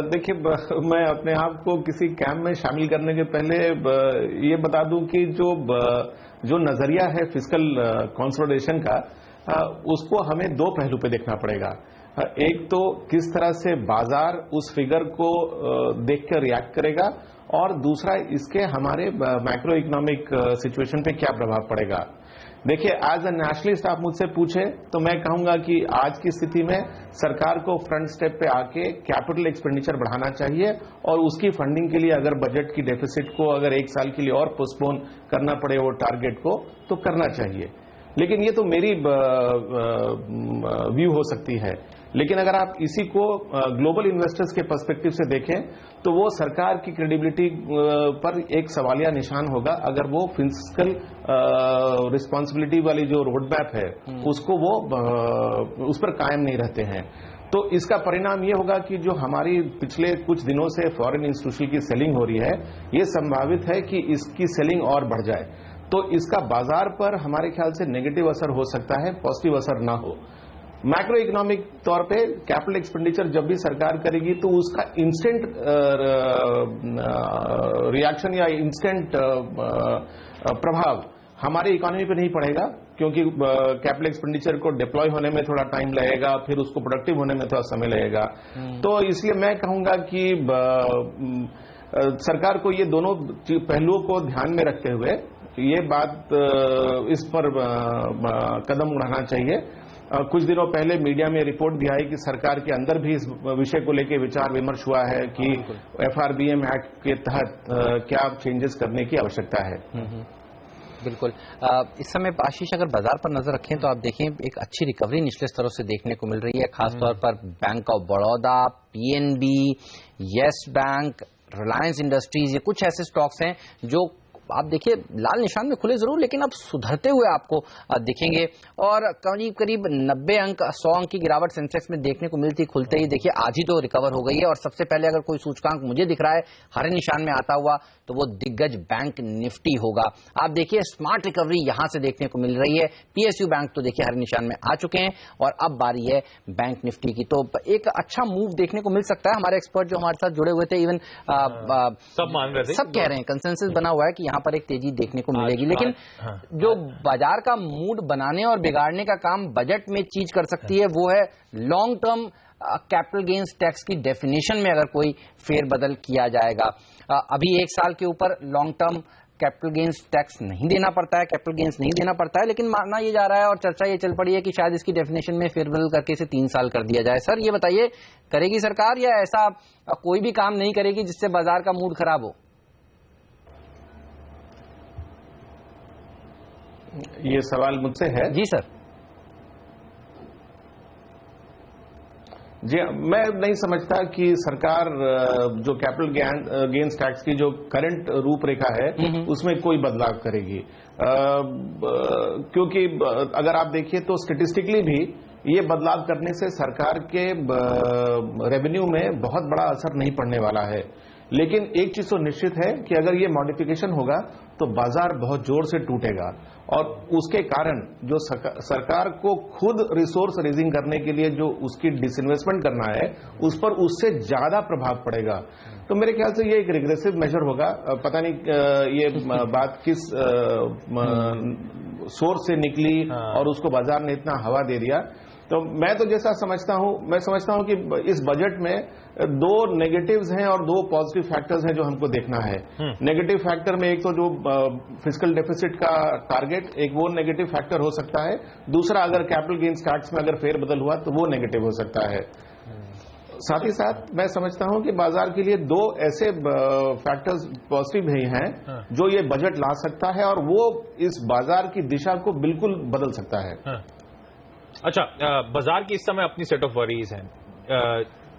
देखिए, मैं अपने आप को किसी कैंप में शामिल करने के पहले ये बता दूं कि जो नजरिया है फिस्कल कंसोलिडेशन का, उसको हमें दो पहलू पे देखना पड़ेगा। एक तो किस तरह से बाजार उस फिगर को देखकर रिएक्ट करेगा और दूसरा इसके हमारे मैक्रो इकोनॉमिक सिचुएशन पे क्या प्रभाव पड़ेगा। देखिए, एज अ नेशनलिस्ट आप मुझसे पूछे तो मैं कहूंगा कि आज की स्थिति में सरकार को फ्रंट स्टेप पे आके कैपिटल एक्सपेंडिचर बढ़ाना चाहिए और उसकी फंडिंग के लिए अगर बजट की डेफिसिट को अगर एक साल के लिए और पोस्टपोन करना पड़े वो टारगेट को, तो करना चाहिए। लेकिन ये तो मेरी व्यू हो सकती है, लेकिन अगर आप इसी को ग्लोबल इन्वेस्टर्स के पर्सपेक्टिव से देखें तो वो सरकार की क्रेडिबिलिटी पर एक सवालिया निशान होगा अगर वो फिस्कल रिस्पॉन्सिबिलिटी वाली जो रोड मैप है उसको वो उस पर कायम नहीं रहते हैं। तो इसका परिणाम ये होगा कि जो हमारी पिछले कुछ दिनों से फॉरेन इंस्टीट्यूशन की सेलिंग हो रही है, ये संभावित है कि इसकी सेलिंग और बढ़ जाए। तो इसका बाजार पर हमारे ख्याल से नेगेटिव असर हो सकता है, पॉजिटिव असर ना हो। मैक्रो इकोनॉमिक तौर पे कैपिटल एक्सपेंडिचर जब भी सरकार करेगी तो उसका इंस्टेंट रिएक्शन या इंस्टेंट प्रभाव हमारे इकोनॉमी पे नहीं पड़ेगा, क्योंकि कैपिटल एक्सपेंडिचर को डिप्लॉय होने में थोड़ा टाइम लगेगा, फिर उसको प्रोडक्टिव होने में थोड़ा समय लगेगा। तो इसलिए मैं कहूंगा कि सरकार को ये दोनों पहलुओं को ध्यान में रखते हुए ये बात इस पर कदम उठाना चाहिए। कुछ दिनों पहले मीडिया में रिपोर्ट भी आई कि सरकार के अंदर भी इस विषय को लेकर विचार विमर्श हुआ है कि FRBM एक्ट के तहत क्या चेंजेस करने की आवश्यकता है। बिल्कुल। इस समय आशीष अगर बाजार पर नजर रखें तो आप देखें एक अच्छी रिकवरी निचले स्तरों से देखने को मिल रही है, खासतौर पर bank of Baroda, PNB, yes bank, Reliance industries, ये कुछ ऐसे स्टॉक्स हैं जो आप देखिए लाल निशान में खुले जरूर लेकिन अब सुधरते हुए आपको दिखेंगे और करीब करीब 90 अंक 100 अंक की गिरावट सेंसेक्स में देखने को मिलती खुलते ही देखिए आज ही तो रिकवर हो गई है। और सबसे पहले अगर कोई सूचकांक मुझे दिख रहा है हरे निशान में आता हुआ तो वो दिग्गज बैंक निफ्टी होगा। आप देखिए स्मार्ट रिकवरी यहां से देखने को मिल रही है। PSU बैंक तो देखिए हरे निशान में आ चुके हैं और अब बारी है बैंक निफ्टी की, तो एक अच्छा मूव देखने को मिल सकता है। हमारे एक्सपर्ट जो हमारे साथ जुड़े हुए थे इवन सब मान रहे थे, सब कह रहे हैं, कंसेंसस बना हुआ है कि यहाँ पर एक तेजी देखने को मिलेगी। लेकिन जो बाजार का मूड बनाने और बिगाड़ने का काम बजट में चीज कर सकती है वो है long term capital gains tax की डेफिनेशन में अगर कोई फेरबदल किया जाएगा। अभी 1 साल के ऊपर long term capital gains tax नहीं देना पड़ता है, कैपिटल गेन्स नहीं देना पड़ता है, लेकिन माना ये जा रहा है और चर्चा ये चल पड़ी है कि शायद इसकी डेफिनेशन में फेरबदल करके इसे 3 साल कर दिया जाए। सर ये बताइए करेगी सरकार या ऐसा कोई भी काम नहीं करेगी जिससे बाजार का मूड खराब हो? ये सवाल मुझसे है? जी सर। जी, मैं नहीं समझता कि सरकार जो कैपिटल गेन्स टैक्स की जो करंट रूपरेखा है उसमें कोई बदलाव करेगी, क्योंकि अगर आप देखिए तो स्टेटिस्टिकली भी ये बदलाव करने से सरकार के रेवेन्यू में बहुत बड़ा असर नहीं पड़ने वाला है। लेकिन एक चीज तो निश्चित है कि अगर ये मॉडिफिकेशन होगा तो बाजार बहुत जोर से टूटेगा और उसके कारण जो सरकार को खुद रिसोर्स रेजिंग करने के लिए जो उसकी डिसइन्वेस्टमेंट करना है उस पर उससे ज्यादा प्रभाव पड़ेगा। तो मेरे ख्याल से ये एक रिग्रेसिव मेजर होगा। पता नहीं ये बात किस सोर्स से निकली और उसको बाजार ने इतना हवा दे दिया। तो मैं तो जैसा समझता हूं, मैं समझता हूं कि इस बजट में 2 नेगेटिव्स हैं और 2 पॉजिटिव फैक्टर्स हैं जो हमको देखना है। नेगेटिव फैक्टर में एक तो जो फिस्कल डेफिसिट का टारगेट, एक वो नेगेटिव फैक्टर हो सकता है। दूसरा अगर कैपिटल गेन्स टैक्स में अगर फेरबदल हुआ तो वो नेगेटिव हो सकता है। साथ ही साथ मैं समझता हूं कि बाजार के लिए 2 ऐसे फैक्टर्स पॉजिटिव भी हैं जो ये बजट ला सकता है और वो इस बाजार की दिशा को बिल्कुल बदल सकता है। अच्छा, बाजार की इस समय अपनी सेट ऑफ वरीज हैं।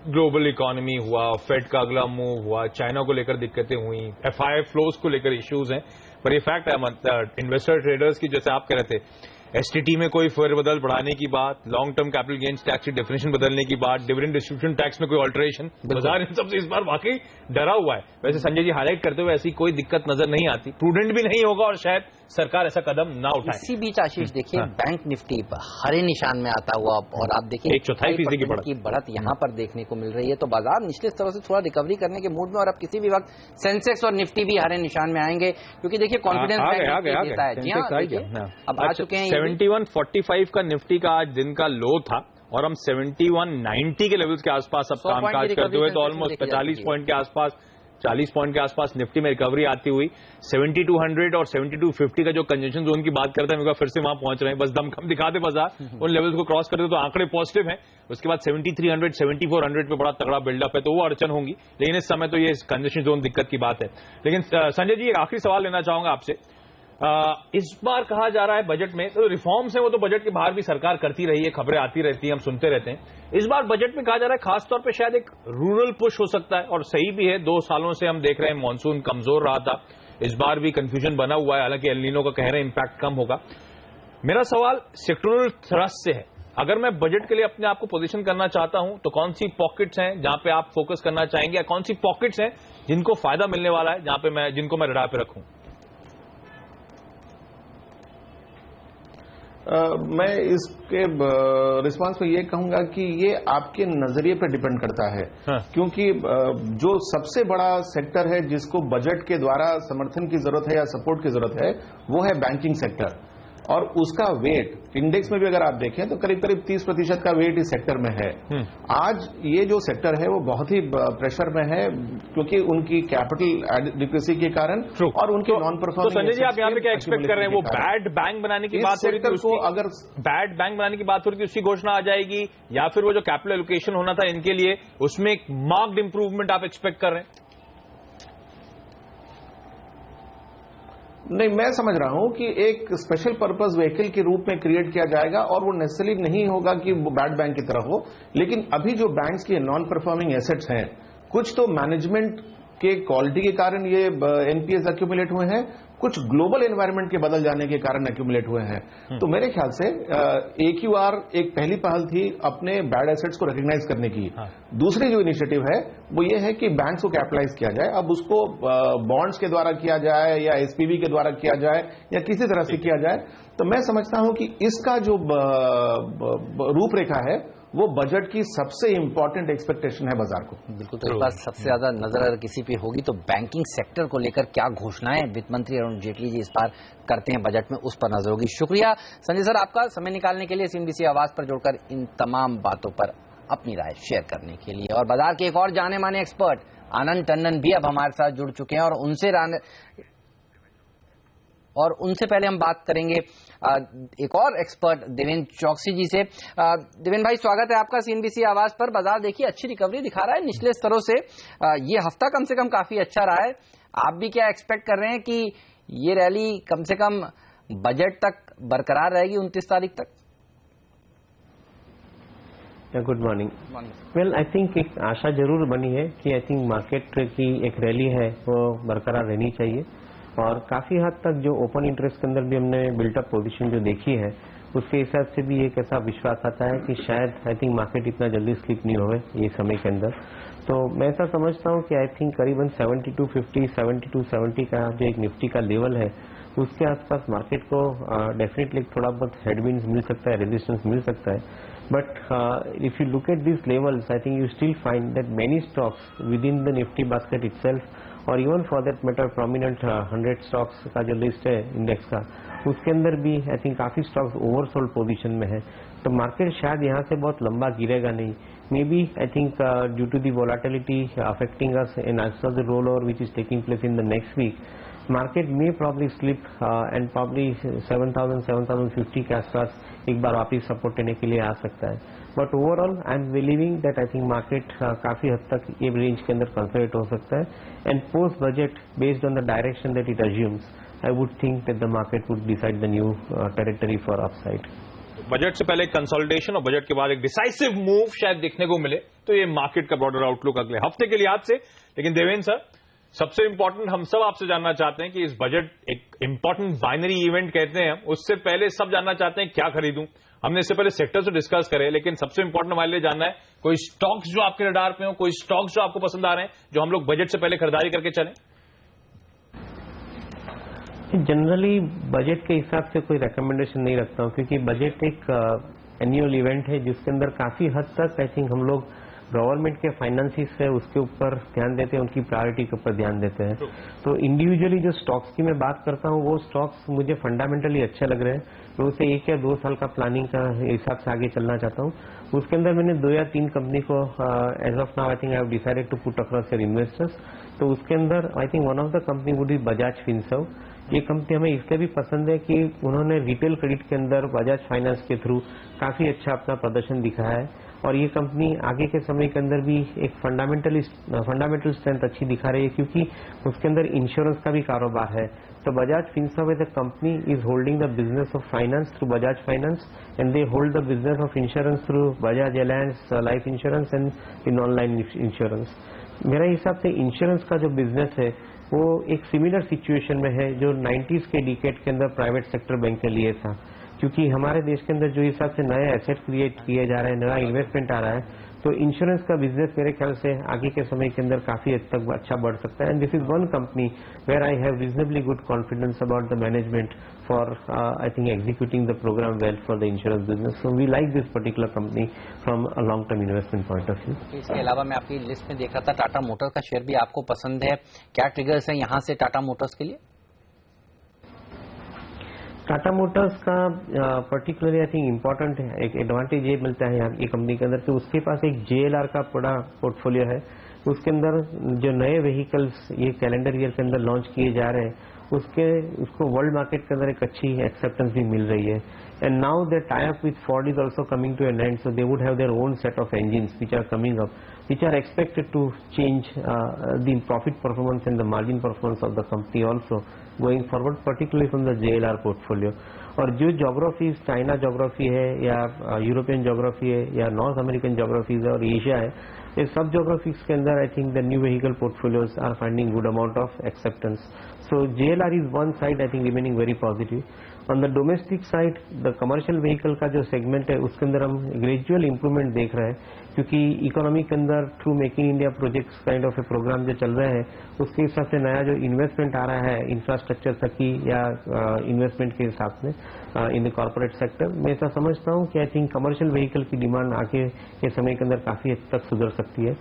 ग्लोबल इकोनॉमी हुआ, फेड का अगला मूव हुआ, चाइना को लेकर दिक्कतें हुई, FII फ्लोज को लेकर इश्यूज हैं। पर ये फैक्ट है इन्वेस्टर ट्रेडर्स की, जैसे आप कह रहे थे, STT में कोई फेरबदल बढ़ाने की बात, long term capital gains tax की डेफिनेशन बदलने की बात, डिविडेंड डिस्ट्रीब्यूशन टैक्स में कोई अल्टरेशन, बाजार इन सबसे इस बार वाकई डरा हुआ है। वैसे संजय जी हाईलाइट करते हुए ऐसी कोई दिक्कत नजर नहीं आती, प्रूडेंट भी नहीं होगा और शायद सरकार ऐसा कदम ना उठाए। इसी बीच आशीष देखिए बैंक निफ्टी हरे निशान में आता हुआ और आप देखिए 1/4% की बढ़त यहाँ पर देखने को मिल रही है। तो बाजार निचले स्तरों से थोड़ा रिकवरी करने के मूड में और अब किसी भी वक्त सेंसेक्स और निफ्टी भी हरे निशान में आएंगे, क्योंकि देखिए कॉन्फिडेंस देता है। जी हाँ, अब आ चुके हैं 7145 का निफ्टी का आज दिन का लो था और हम 7190 के लेवल्स के आसपास अब कामकाज करते हुए तो ऑलमोस्ट 40 पॉइंट के आसपास, 40 पॉइंट के आसपास निफ्टी में रिकवरी आती हुई 7200 और 7250 का जो कंजन जोन की बात करते हैं फिर से वहां पहुंच रहे हैं। बस दमखम दिखा दे बाजार, उन लेवल्स को क्रॉस करते तो आंकड़े पॉजिटिव हैं। उसके बाद 7300 7400 पे बड़ा तगड़ा बिल्डअप है, तो वो अड़चन होंगी। लेकिन इस समय तो ये कंजन जोन दिक्कत की बात है। लेकिन संजय जी एक आखिरी सवाल लेना चाहूंगा आपसे। इस बार कहा जा रहा है बजट में तो रिफॉर्म्स है, वो तो बजट के बाहर भी सरकार करती रही है, खबरें आती रहती हैं, हम सुनते रहते हैं। इस बार बजट में कहा जा रहा है खासतौर पे शायद एक रूरल पुश हो सकता है, और सही भी है। 2 सालों से हम देख रहे हैं मानसून कमजोर रहा था, इस बार भी कंफ्यूजन बना हुआ है, हालांकि एल नीनो का कह रहे हैं इंपैक्ट कम होगा। मेरा सवाल सेक्टोरल थ्रस्ट से है, अगर मैं बजट के लिए अपने आप को पोजीशन करना चाहता हूं तो कौन सी पॉकेट्स हैं जहां पे आप फोकस करना चाहेंगे, या कौन सी पॉकेट्स हैं जिनको फायदा मिलने वाला है, जहां पे जिनको मैं रडार पे रखूं? मैं इसके रिस्पांस में ये कहूंगा कि ये आपके नजरिए पर डिपेंड करता है। हाँ। क्योंकि जो सबसे बड़ा सेक्टर है जिसको बजट के द्वारा समर्थन की जरूरत है या सपोर्ट की जरूरत है, वो है बैंकिंग सेक्टर, और उसका वेट इंडेक्स में भी अगर आप देखें तो करीब करीब 30% का वेट इस सेक्टर में है। आज ये जो सेक्टर है वो बहुत ही प्रेशर में है, क्योंकि उनकी कैपिटल एडिक्वेसी के कारण और उनके नॉन परफॉर्मिंग। तो संजय जी, आप यहाँ पे क्या एक्सपेक्ट कर रहे हैं? वो बैड बैंक बनाने की बात हो रही थी, अगर बैड बैंक बनाने की बात हो रही थी, उसकी घोषणा आ जाएगी, या फिर वो जो कैपिटल एलोकेशन होना था इनके लिए, उसमें एक मार्क्ड इंप्रूवमेंट आप एक्सपेक्ट कर रहे हैं? नहीं, मैं समझ रहा हूं कि एक स्पेशल पर्पस व्हीकल के रूप में क्रिएट किया जाएगा, और वो नेसेसरी नहीं होगा कि वो बैड बैंक की तरह हो। लेकिन अभी जो बैंक्स की नॉन परफॉर्मिंग एसेट्स हैं, कुछ तो मैनेजमेंट के क्वालिटी के कारण ये एनपीएस एक्यूमुलेट हुए हैं, कुछ ग्लोबल एनवायरनमेंट के बदल जाने के कारण एक्यूमुलेट हुए हैं। तो मेरे ख्याल से AQR एक पहली पहल थी अपने बैड एसेट्स को रिकॉग्नाइज करने की। दूसरी जो इनिशिएटिव है वो ये है कि बैंक्स को कैपिटलाइज किया जाए। अब उसको बॉन्ड्स के द्वारा किया जाए या एसपीवी के द्वारा किया जाए या किसी तरह से किया जाए, तो मैं समझता हूं कि इसका जो रूपरेखा है वो बजट की सबसे इंपॉर्टेंट एक्सपेक्टेशन है बाजार को। बिल्कुल। तो इस बार सबसे ज्यादा नजर अगर किसी पे होगी तो बैंकिंग सेक्टर को लेकर क्या घोषणाएं वित्त मंत्री अरुण जेटली जी इस बार करते हैं बजट में, उस पर नजर होगी। शुक्रिया संजय सर आपका समय निकालने के लिए, CNBC आवाज पर जुड़कर इन तमाम बातों पर अपनी राय शेयर करने के लिए। और बाजार के एक और जाने माने एक्सपर्ट आनंद टंडन भी अब हमारे साथ जुड़ चुके हैं, और उनसे पहले हम बात करेंगे एक और एक्सपर्ट देवेंद्र चौकसी जी से। देवेंद्र भाई, स्वागत है आपका CNBC आवाज पर। बाजार देखिए अच्छी रिकवरी दिखा रहा है निचले स्तरों से, ये हफ्ता कम से कम काफी अच्छा रहा है। आप भी क्या एक्सपेक्ट कर रहे हैं कि ये रैली कम से कम बजट तक बरकरार रहेगी 29 तारीख तक? Good morning. Well, I think एक आशा जरूर बनी है कि आई थिंक मार्केट की एक रैली है वो बरकरार रहनी चाहिए, और काफी हद तक जो ओपन इंटरेस्ट के अंदर भी हमने बिल्टअप पोजीशन जो देखी है उसके हिसाब से भी एक ऐसा विश्वास आता है कि शायद आई थिंक मार्केट इतना जल्दी स्लिप नहीं होगा ये समय के अंदर। तो मैं ऐसा समझता हूँ कि आई थिंक करीबन 7250 7270 का जो एक निफ्टी का लेवल है उसके आसपास मार्केट को डेफिनेटली थोड़ा बहुत हेडविंड्स मिल सकता है, रेजिस्टेंस मिल सकता है। But if you look at this levels, I think you still find that many stocks within the Nifty basket itself, और even for that matter prominent 100 stocks का जो लिस्ट है इंडेक्स का, उसके अंदर भी आई थिंक काफी स्टॉक्स ओवरसोल्ड पोजीशन में है। तो मार्केट शायद यहाँ से बहुत लंबा गिरेगा नहीं। Maybe I think due to the volatility affecting us in after the roll over which is taking place in the next week, market में प्रॉब्ली स्लिप एंड प्रॉब्ली 7000 7050 के आसपास एक बार वापिस सपोर्ट लेने के लिए आ सकता है। But overall I am believing that I think market काफी हद तक ये रेंज के अंदर कंसोलिडेट हो सकता है, and post budget based on the direction that it assumes, I would think that the market would decide the new territory for upside. Budget से पहले कंसोलिडेशन और बजट के बाद एक डिसाइसिव मूव शायद देखने को मिले, तो ये मार्केट का ब्रॉडर आउटलुक अगले हफ्ते के लिए आपसे। लेकिन देवेंद्र सर, सबसे इंपॉर्टेंट हम सब आपसे जानना चाहते हैं कि इस बजट एक इंपॉर्टेंट बाइनरी इवेंट कहते हैं, उससे पहले सब जानना चाहते हैं क्या खरीदूं। हमने इससे पहले सेक्टर से डिस्कस करे, लेकिन सबसे इंपॉर्टेंट हमारे लिए जानना है कोई स्टॉक्स जो आपके रडार पे हो, कोई स्टॉक्स जो आपको पसंद आ रहे हैं, जो हम लोग बजट से पहले खरीदारी करके चलें। जनरली बजट के हिसाब से कोई रिकमेंडेशन नहीं रखता हूं, क्योंकि बजट एक एनुअल इवेंट है जिसके अंदर काफी हद तक आई थिंक हम लोग गवर्नमेंट के फाइनेंसिस है उसके ऊपर ध्यान देते हैं, उनकी प्रायोरिटी के ऊपर ध्यान देते हैं। तो इंडिविजुअली जो स्टॉक्स की मैं बात करता हूं वो स्टॉक्स मुझे फंडामेंटली अच्छे लग रहे हैं, मैं उसे 1 या 2 साल का प्लानिंग का हिसाब से आगे चलना चाहता हूं। उसके अंदर मैंने 2 या 3 कंपनी को as of now I think I have decided to put across your investors. तो उसके अंदर I think one of the company would be Bajaj Finserv. ये कंपनी हमें इसलिए भी पसंद है कि उन्होंने रिटेल क्रेडिट के अंदर बजाज फाइनेंस के थ्रू काफी अच्छा अपना प्रदर्शन दिखाया है, और ये कंपनी आगे के समय के अंदर भी एक फंडामेंटल स्ट्रेंथ अच्छी दिखा रही है, क्योंकि उसके अंदर इंश्योरेंस का भी कारोबार है। तो Bajaj Finserv as a company is holding the business of finance through Bajaj Finance and they hold the business of insurance through Bajaj Allianz life insurance and in online insurance. मेरा हिसाब से इंश्योरेंस का जो बिजनेस है वो एक सिमिलर सिचुएशन में है जो 90s के डिकेड के अंदर प्राइवेट सेक्टर बैंक के लिए था, क्योंकि हमारे देश के अंदर जो हिसाब से नए एसेट क्रिएट किए जा रहे हैं, नया इन्वेस्टमेंट आ रहा है, तो इंश्योरेंस का बिजनेस मेरे ख्याल से आगे के समय के अंदर काफी हद तक अच्छा बढ़ सकता है। And this is one company where I have reasonably good confidence about the management for I think executing the programme well for the insurance business. So we like this particular company from a long term investment point of view. इसके अलावा मैं आपकी list में देख रहा था Tata Motors का share भी आपको पसंद है, क्या ट्रिगर्स है यहाँ से टाटा मोटर्स के लिए? टाटा मोटर्स का पर्टिकुलरली आई थिंक इम्पोर्टेंट एक एडवांटेज ये मिलता है यहाँ की कंपनी के अंदर कि उसके पास एक JLR का बड़ा पोर्टफोलियो है। उसके अंदर जो नए व्हीकल्स ये कैलेंडर ईयर के अंदर लॉन्च किए जा रहे हैं उसको वर्ल्ड मार्केट के अंदर एक अच्छी एक्सेप्टेंस भी मिल रही है। And now the tie up with Ford is also coming to an end, so they would have their own set of engines which are coming up, which are expected to change the profit performance and the margin performance of the company also going forward, particularly from the JLR portfolio. और जो geographies China geography है या European geography है या north American geographies है और Asia है, ये सब जोग्राफीज के अंदर I think the new vehicle portfolios are finding good amount of acceptance. So JLR is one side I think remaining very positive. On the domestic side the commercial vehicle का जो segment है उसके अंदर हम gradual improvement देख रहे हैं, क्योंकि इकोनॉमी के अंदर through make in India projects kind of a programme जो चल रहे हैं उसके हिसाब से नया जो इन्वेस्टमेंट आ रहा है इंफ्रास्ट्रक्चर तक की या इन्वेस्टमेंट के हिसाब से इन द कॉर्पोरेट सेक्टर, मैं ऐसा समझता हूँ कि आई थिंक कमर्शियल व्हीकल की डिमांड आगे के समय के अंदर काफी हद तक सुधर सकती है।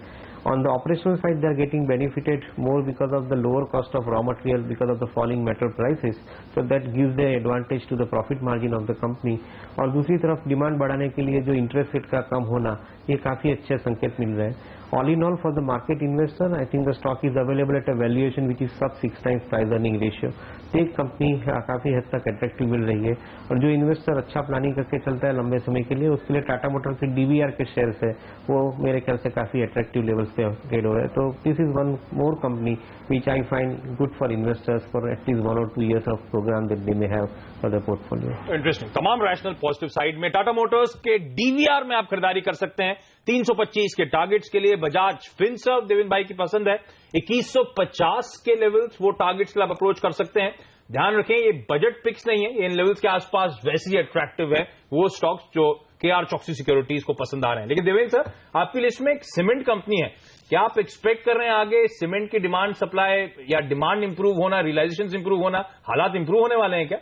On the operational side, they are getting benefited more because of the lower cost of raw material because of the falling metal prices. So that gives the advantage to the profit margin of the company. और दूसरी तरफ demand बढ़ाने के लिए जो interest rate का कम होना ये काफी अच्छे संकेत मिल रहे हैं। All in all, for the market investor, I think the stock is available at a valuation which is sub 6 times price earning ratio. तो एक कंपनी काफी हद तक अट्रैक्टिव मिल रही है और जो इन्वेस्टर अच्छा प्लानिंग करके चलता है लंबे समय के लिए उसके लिए टाटा मोटर्स के DVR के शेयर्स है वो मेरे ख्याल से काफी अट्रैक्टिव लेवल्स पे ट्रेड हो रहे हैं। तो this is one more company which I find good for investors for at least 1 or 2 years of programme that they may have for the portfolio. Interesting. तमाम रैशनल पॉजिटिव साइड में Tata Motors के DVR में आप खरीदारी कर सकते हैं 325 के टारगेट्स के लिए। बजाज फिनसर्व देवेंद्र भाई की पसंद है 2150 के लेवल्स, वो टारगेट्स के लिए आप अप्रोच कर सकते हैं। ध्यान रखें ये बजट फिक्स नहीं है, ये इन लेवल्स के आसपास वैसे ही अट्रैक्टिव है वो स्टॉक्स जो KR चौकसी सिक्योरिटीज को पसंद आ रहे हैं। लेकिन देवेंद्र सर, आपकी लिस्ट में एक सीमेंट कंपनी है, क्या आप एक्सपेक्ट कर रहे हैं आगे सीमेंट की डिमांड सप्लाई या डिमांड इंप्रूव होना, रियलाइजेशन इंप्रूव होना, हालात इंप्रूव होने वाले हैं क्या?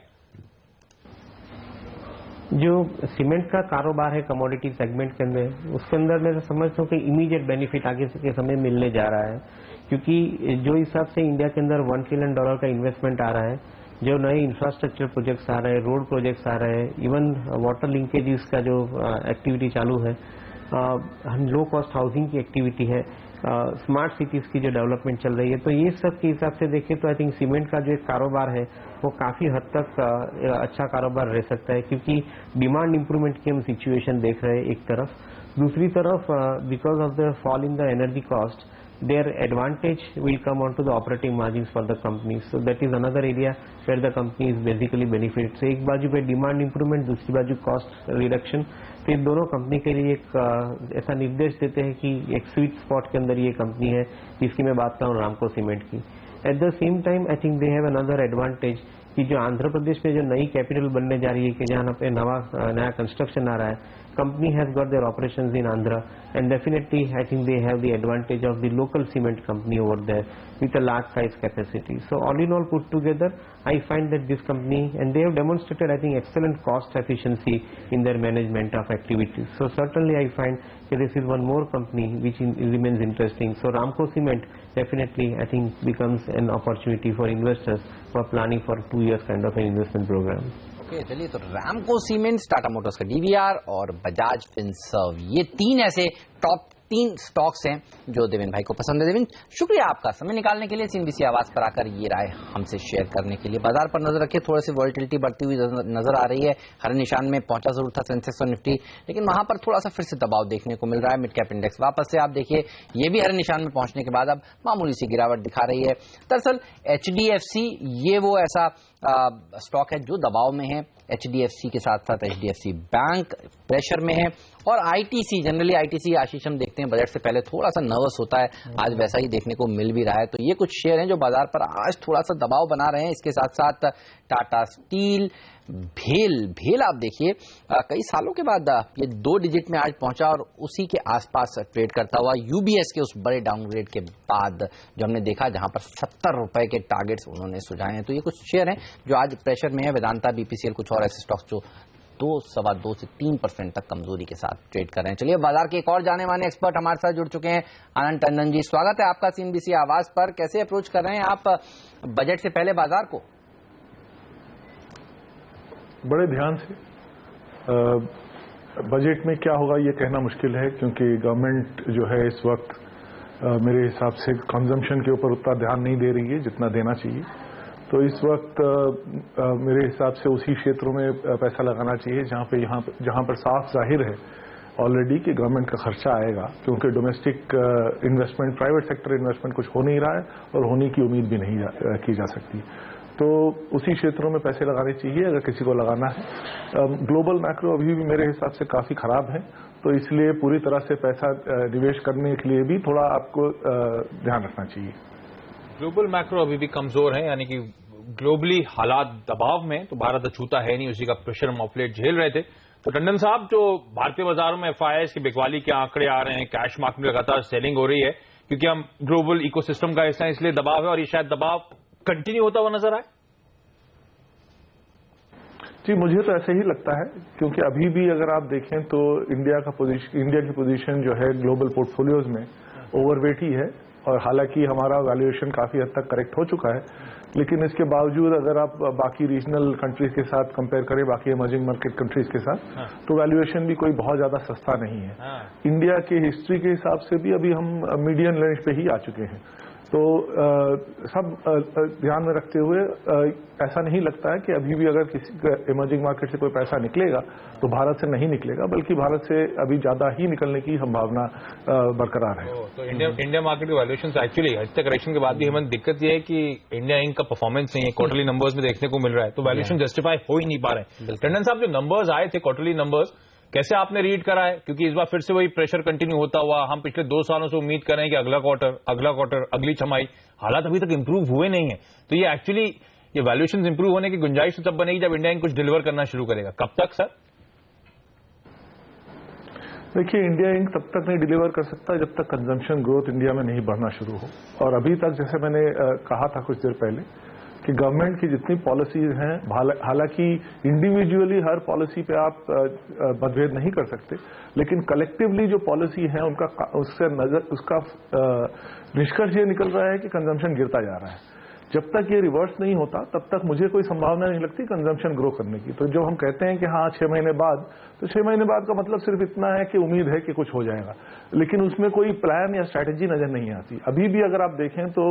जो सीमेंट का कारोबार है कमोडिटी सेगमेंट के अंदर उसके अंदर मैं समझता हूँ कि इमीडिएट बेनिफिट आगे के समय मिलने जा रहा है, क्योंकि जो हिसाब से इंडिया के अंदर $1 ट्रिलियन का इन्वेस्टमेंट आ रहा है, जो नए इंफ्रास्ट्रक्चर प्रोजेक्ट्स आ रहे हैं, रोड प्रोजेक्ट्स आ रहे हैं, इवन वाटर लिंकेजेस का जो एक्टिविटी चालू है, लो कॉस्ट हाउसिंग की एक्टिविटी है, स्मार्ट सिटीज की जो डेवलपमेंट चल रही है, तो ये सब के हिसाब से देखें तो आई थिंक सीमेंट का जो एक कारोबार है वो काफी हद तक अच्छा कारोबार रह सकता है, क्योंकि डिमांड इंप्रूवमेंट की हम सिचुएशन देख रहे हैं एक तरफ, दूसरी तरफ because of the fall in the energy cost their advantage will come onto the operating margins for the company. So that is another area where the company is basically benefit. So एक बाजू पे demand improvement, दूसरी बाजू cost reduction, तो ये दोनों company के लिए एक ऐसा निर्देश देते हैं कि एक स्वीट स्पॉट के अंदर ये कंपनी है जिसकी मैं बात कर रहा हूँ रामको सीमेंट की। At the same time I think they have another advantage कि जो आंध्र प्रदेश में जो नई कैपिटल बनने जा रही है कि जहाँ पे नया कंस्ट्रक्शन आ रहा है, company has got their operations in Andhra and definitely I think they have the advantage of the local cement company over there with a large size capacity. So all in all put together, I find that this company, and they have demonstrated I think excellent cost efficiency in their management of activities. So certainly I find that this is one more company which remains interesting. So Ramco Cement definitely I think becomes an opportunity for investors who are planning for 2 years kind of an investment program. चलिए, तो रामको cements, Tata Motors का DVR और बजाज फिनसर्व, ये 3 ऐसे top 3 stocks हैं जो देवेंद्र भाई को पसंद है। देवेंद्र, शुक्रिया आपका समय निकालने के लिए, CNBC आवाज पर आकर ये राय हमसे शेयर करने के लिए। बाजार पर नजर रखिए, थोड़ी सी वॉलेटिलिटी बढ़ती हुई नजर आ रही है। हर निशान में पहुंचा जरूर था सेंसेक्स और निफ्टी, लेकिन वहां पर थोड़ा सा फिर से दबाव देखने को मिल रहा है। मिड कैप इंडेक्स वापस से आप देखिए ये भी हर निशान में पहुंचने के बाद अब मामूली सी गिरावट दिखा रही है। दरअसल HDFC ये वो ऐसा स्टॉक है जो दबाव में है। HDFC के साथ साथ HDFC बैंक प्रेशर में है, और ITC, जनरली ITC आशीष हम देखते हैं बजट से पहले थोड़ा सा नर्वस होता है, आज वैसा ही देखने को मिल भी रहा है। तो ये कुछ शेयर हैं जो बाजार पर आज थोड़ा सा दबाव बना रहे हैं। इसके साथ साथ टाटा स्टील, भेल आप देखिए कई सालों के बाद ये 2 डिजिट में आज पहुंचा और उसी के आसपास ट्रेड करता हुआ। UBS के उस बड़े डाउनग्रेड के बाद जो हमने देखा, जहां पर 70 रुपए के टारगेट्स उन्होंने सुझाए हैं। तो ये कुछ शेयर हैं जो आज प्रेशर में है। वेदांता, BPCL, कुछ और ऐसे स्टॉक्स जो 2.25 से 3% तक कमजोरी के साथ ट्रेड कर रहे हैं। चलिए, बाजार के एक और जाने माने एक्सपर्ट हमारे साथ जुड़ चुके हैं। आनंद टंडन जी, स्वागत है आपका CNBC आवाज पर। कैसे अप्रोच कर रहे हैं आप बजट से पहले बाजार को? बड़े ध्यान से। बजट में क्या होगा ये कहना मुश्किल है, क्योंकि गवर्नमेंट जो है इस वक्त मेरे हिसाब से कंजम्पशन के ऊपर उतना ध्यान नहीं दे रही है जितना देना चाहिए। तो इस वक्त मेरे हिसाब से उसी क्षेत्रों में पैसा लगाना चाहिए जहां पर साफ जाहिर है ऑलरेडी कि गवर्नमेंट का खर्चा आएगा, क्योंकि domestic investment, private sector investment कुछ हो नहीं रहा है और होने की उम्मीद भी नहीं की जा सकती। तो उसी क्षेत्रों में पैसे लगाने चाहिए अगर किसी को लगाना है। ग्लोबल मैक्रो अभी भी मेरे हिसाब से काफी खराब है, तो इसलिए पूरी तरह से पैसा निवेश करने के लिए भी थोड़ा आपको ध्यान रखना चाहिए। ग्लोबल मैक्रो अभी भी कमजोर है, यानी कि ग्लोबली हालात दबाव में, तो भारत अछूता है नहीं, उसी का प्रेशर हम ऑफ लेट झेल रहे थे। तो टंडन साहब, जो भारतीय बाजारों में FIIs की बिकवाली के आंकड़े आ रहे हैं, कैश मार्केट में लगातार सेलिंग हो रही है, क्योंकि हम ग्लोबल इकोसिस्टम का हिस्सा है, इसलिए दबाव है, और ये शायद दबाव कंटिन्यू होता हुआ नजर आए। जी, मुझे तो ऐसे ही लगता है, क्योंकि अभी भी अगर आप देखें तो इंडिया की पोजीशन जो है ग्लोबल पोर्टफोलियोज में ओवरवेट ही है, और हालांकि हमारा वैल्यूएशन काफी हद तक करेक्ट हो चुका है, लेकिन इसके बावजूद अगर आप बाकी रीजनल कंट्रीज के साथ कंपेयर करें, बाकी इमर्जिंग मार्केट कंट्रीज के साथ, तो वैल्यूएशन भी कोई बहुत ज्यादा सस्ता नहीं है। इंडिया की हिस्ट्री के हिसाब से भी अभी हम मीडियन रेंज पे ही आ चुके हैं। तो सब ध्यान में रखते हुए ऐसा नहीं लगता है कि अभी भी अगर किसी इमर्जिंग मार्केट से कोई पैसा निकलेगा तो भारत से नहीं निकलेगा, बल्कि भारत से अभी ज्यादा ही निकलने की संभावना बरकरार है। तो इंडिया मार्केट के वैल्यूएशन एक्चुअली अच्छे करेक्शन के बाद भी हमें दिक्कत ये है कि इंडिया इंक का परफॉर्मेंस नहीं है, क्वार्टरली नंबर्स में देखने को मिल रहा है, तो वैल्यूएशन जस्टिफाई हो ही नहीं पा रहे हैं। टंडन साहब, जो नंबर्स आए थे क्वार्टरली नंबर्स, कैसे आपने रीड करा है? क्योंकि इस बार फिर से वही प्रेशर कंटिन्यू होता हुआ, हम पिछले 2 सालों से उम्मीद कर रहे हैं कि अगला क्वार्टर, अगली छमाही, हालात अभी तक इंप्रूव हुए नहीं है। तो ये एक्चुअली ये वैल्यूएशन इंप्रूव होने की गुंजाइश तब बनेगी जब इंडिया कुछ डिलीवर करना शुरू करेगा। कब तक सर? देखिए, इंडिया इंक तब तक नहीं डिलीवर कर सकता जब तक कंजम्पशन ग्रोथ इंडिया में नहीं बढ़ना शुरू हो। और अभी तक, जैसे मैंने कहा था कुछ देर पहले, कि गवर्नमेंट की जितनी पॉलिसीज हैं, हालांकि इंडिविजुअली हर पॉलिसी पे आप मतभेद नहीं कर सकते, लेकिन कलेक्टिवली जो पॉलिसी है उसका निष्कर्ष ये निकल रहा है कि कंजम्पशन गिरता जा रहा है। जब तक ये रिवर्स नहीं होता तब तक मुझे कोई संभावना नहीं लगती कंजम्पशन ग्रो करने की। तो जब हम कहते हैं कि हाँ 6 महीने बाद, तो 6 महीने बाद का मतलब सिर्फ इतना है कि उम्मीद है कि कुछ हो जाएगा, लेकिन उसमें कोई प्लान या स्ट्रैटेजी नजर नहीं आती। अभी भी अगर आप देखें तो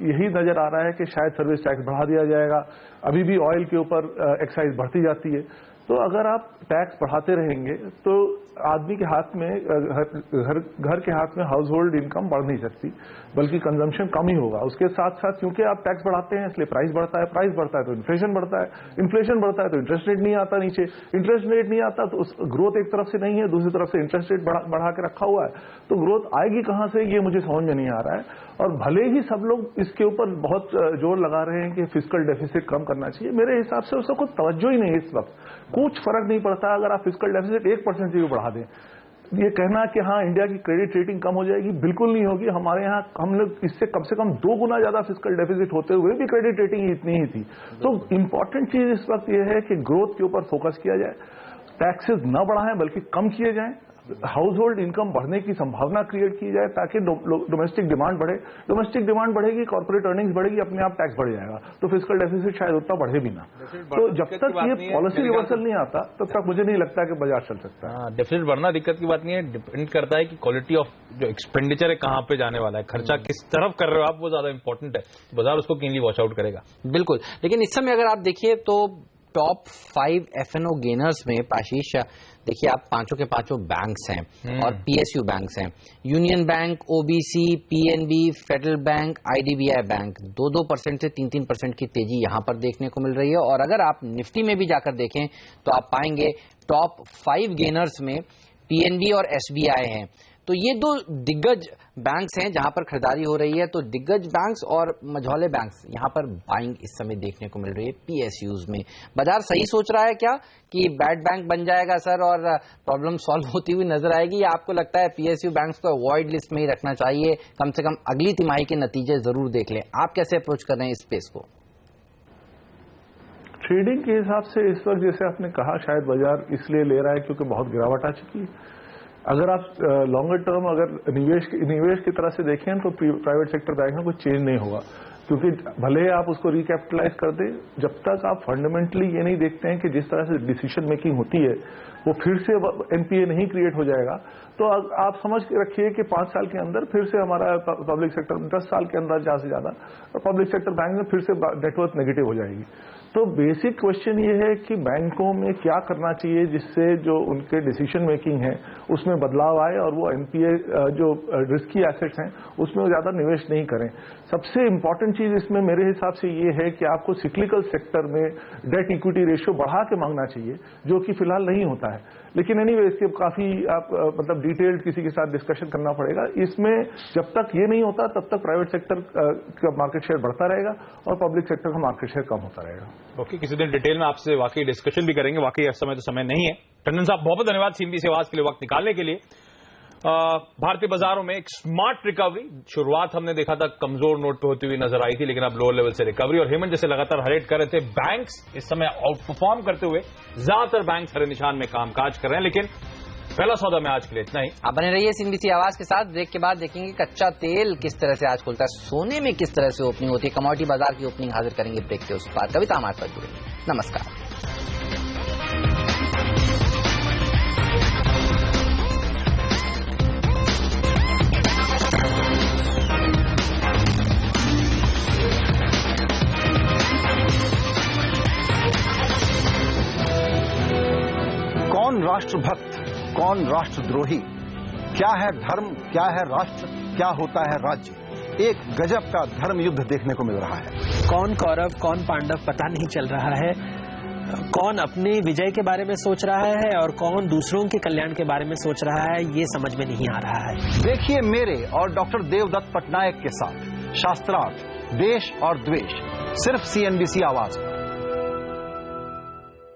यही नजर आ रहा है कि शायद सर्विस टैक्स बढ़ा दिया जाएगा, अभी भी ऑयल के ऊपर एक्साइज बढ़ती जाती है। तो अगर आप टैक्स बढ़ाते रहेंगे तो आदमी के हाथ में, घर के हाथ में हाउस होल्ड इनकम बढ़ नहीं सकती, बल्कि कंजम्पशन कम ही होगा। उसके साथ साथ क्योंकि आप टैक्स बढ़ाते हैं इसलिए प्राइस बढ़ता है, प्राइस बढ़ता है तो इन्फ्लेशन बढ़ता है, इन्फ्लेशन बढ़ता है तो इंटरेस्ट रेट नहीं आता नीचे, इंटरेस्ट रेट नहीं आता तो ग्रोथ एक तरफ से नहीं है, दूसरी तरफ से इंटरेस्ट रेट बढ़ा के रखा हुआ है, तो ग्रोथ आएगी कहां से, ये मुझे समझ में नहीं आ रहा है। और भले ही सब लोग इसके ऊपर बहुत जोर लगा रहे हैं कि फिस्कल डेफिसिट कम करना चाहिए, मेरे हिसाब से उसका कोई तवज्जो ही नहीं है। इस वक्त कुछ फर्क नहीं पड़ता अगर आप फिस्कल डेफिसिट 1% से भी बढ़ा दें। ये कहना कि हाँ इंडिया की क्रेडिट रेटिंग कम हो जाएगी, बिल्कुल नहीं होगी। हमारे यहाँ हम लोग इससे कम से कम 2 गुना ज्यादा फिस्कल डेफिसिट होते हुए भी क्रेडिट रेटिंग इतनी ही थी। तो इंपॉर्टेंट चीज इस वक्त यह है कि ग्रोथ के ऊपर फोकस किया जाए, टैक्सेस न बढ़ाएं बल्कि कम किए जाएं, हाउस होल्ड इनकम बढ़ने की संभावना क्रिएट की जाए ताकि डोमेस्टिक डिमांड बढ़े। डोमेस्टिक डिमांड बढ़ेगी, कॉर्पोरेट अर्निंग्स बढ़ेगी, अपने आप टैक्स बढ़ जाएगा, तो फिस्कल डेफिसिट शायद उतना बढ़े भी ना। तो जब तक ये पॉलिसी रिवर्सल नहीं आता तब तक मुझे नहीं लगता कि बाजार चल सकता है। डेफिसिट बढ़ना दिक्कत की बात नहीं है, डिपेंड करता है कि क्वालिटी ऑफ जो एक्सपेंडिचर है कहां पे जाने वाला है, खर्चा किस तरफ कर रहे हो आप, वो ज्यादा इंपॉर्टेंट है। बाजार उसको कीनली वॉच आउट करेगा। बिल्कुल, लेकिन इस समय अगर आप देखिए तो टॉप 5 F&O गेनर्स में पाशीष देखिए आप पांचों के पांचों बैंक्स हैं और PSU बैंक्स हैं। Union bank, OBC, PNB, federal bank, IDBI bank 2% से 3% की तेजी यहां पर देखने को मिल रही है। और अगर आप निफ्टी में भी जाकर देखें तो आप पाएंगे टॉप 5 गेनर्स में PNB और SBI हैं। तो ये दो दिग्गज बैंक्स हैं जहां पर खरीदारी हो रही है। तो दिग्गज बैंक्स और मझौले बैंक्स यहां पर बाइंग इस समय देखने को मिल रही है PSUs में। बाजार सही सोच रहा है क्या कि बैड बैंक बन जाएगा सर और प्रॉब्लम सॉल्व होती हुई नजर आएगी, या आपको लगता है PSU बैंक्स को अवॉइड लिस्ट में ही रखना चाहिए, कम से कम अगली तिमाही के नतीजे जरूर देख लें? आप कैसे अप्रोच कर रहे हैं इस स्पेस को? ट्रेडिंग के हिसाब से इस वक्त जैसे आपने कहा शायद बाजार इसलिए ले रहा है क्योंकि बहुत गिरावट आ चुकी है। अगर आप लॉन्गर टर्म अगर निवेश की तरह से देखें तो प्राइवेट सेक्टर बैंक में कुछ चेंज नहीं होगा, क्योंकि भले आप उसको रिकैपिटलाइज कर दें, जब तक आप फंडामेंटली ये नहीं देखते हैं कि जिस तरह से डिसीजन मेकिंग होती है वो फिर से NPA नहीं क्रिएट हो जाएगा, तो आप समझ के रखिए कि 5 साल के अंदर फिर से हमारा पब्लिक सेक्टर 10 साल के अंदर ज्यादा से ज्यादा पब्लिक सेक्टर बैंक में फिर से नेटवर्थ नेगेटिव हो जाएगी। तो बेसिक क्वेश्चन ये है कि बैंकों में क्या करना चाहिए जिससे जो उनके डिसीजन मेकिंग है उसमें बदलाव आए और वो NPA जो रिस्की एसेट्स हैं उसमें ज्यादा निवेश नहीं करें। सबसे इंपॉर्टेंट चीज इसमें मेरे हिसाब से ये है कि आपको सिक्लिकल सेक्टर में डेट इक्विटी रेशियो बढ़ा के मांगना चाहिए, जो कि फिलहाल नहीं होता है। लेकिन एनीवे इसके काफी आप मतलब डिटेल्ड किसी के साथ डिस्कशन करना पड़ेगा। इसमें जब तक ये नहीं होता तब तक प्राइवेट सेक्टर का मार्केट शेयर बढ़ता रहेगा और पब्लिक सेक्टर का मार्केट शेयर कम होता रहेगा। ओके, किसी दिन डिटेल में आपसे वाकई डिस्कशन भी करेंगे। वाकई इस समय तो समय नहीं है। टंडन साहब बहुत बहुत धन्यवाद CNBC आवाज के लिए वक्त निकालने के लिए। भारतीय बाजारों में एक स्मार्ट रिकवरी, शुरुआत हमने देखा था कमजोर नोट पे होती हुई नजर आई थी, लेकिन अब लोअर लेवल से रिकवरी। और हेमंत जैसे लगातार हाईलाइट कर रहे थे, बैंक्स इस समय आउट परफॉर्म करते हुए ज्यादातर बैंक्स हरे निशान में कामकाज कर रहे हैं। लेकिन पहला सौदा में आज के लिए इतना ही। आप बने रहिए CNBC आवाज के साथ। ब्रेक के बाद देखेंगे कच्चा तेल किस तरह से आज खुलता है, सोने में किस तरह से ओपनिंग होती है, कमोडिटी बाजार की ओपनिंग हाजिर करेंगे ब्रेक के उस पार। कविता हमारे साथ जुड़ेंगे। नमस्कार। कौन राष्ट्रभक्त, कौन राष्ट्रद्रोही, क्या है धर्म, क्या है राष्ट्र, क्या होता है राज्य, एक गजब का धर्म युद्ध देखने को मिल रहा है। कौन कौरव कौन पांडव पता नहीं चल रहा है, कौन अपने विजय के बारे में सोच रहा है और कौन दूसरों के कल्याण के बारे में सोच रहा है, ये समझ में नहीं आ रहा है। देखिए मेरे और डॉक्टर देवदत्त पटनायक के साथ शास्त्रार्थ, देश और द्वेष, सिर्फ CNBC आवाज पर।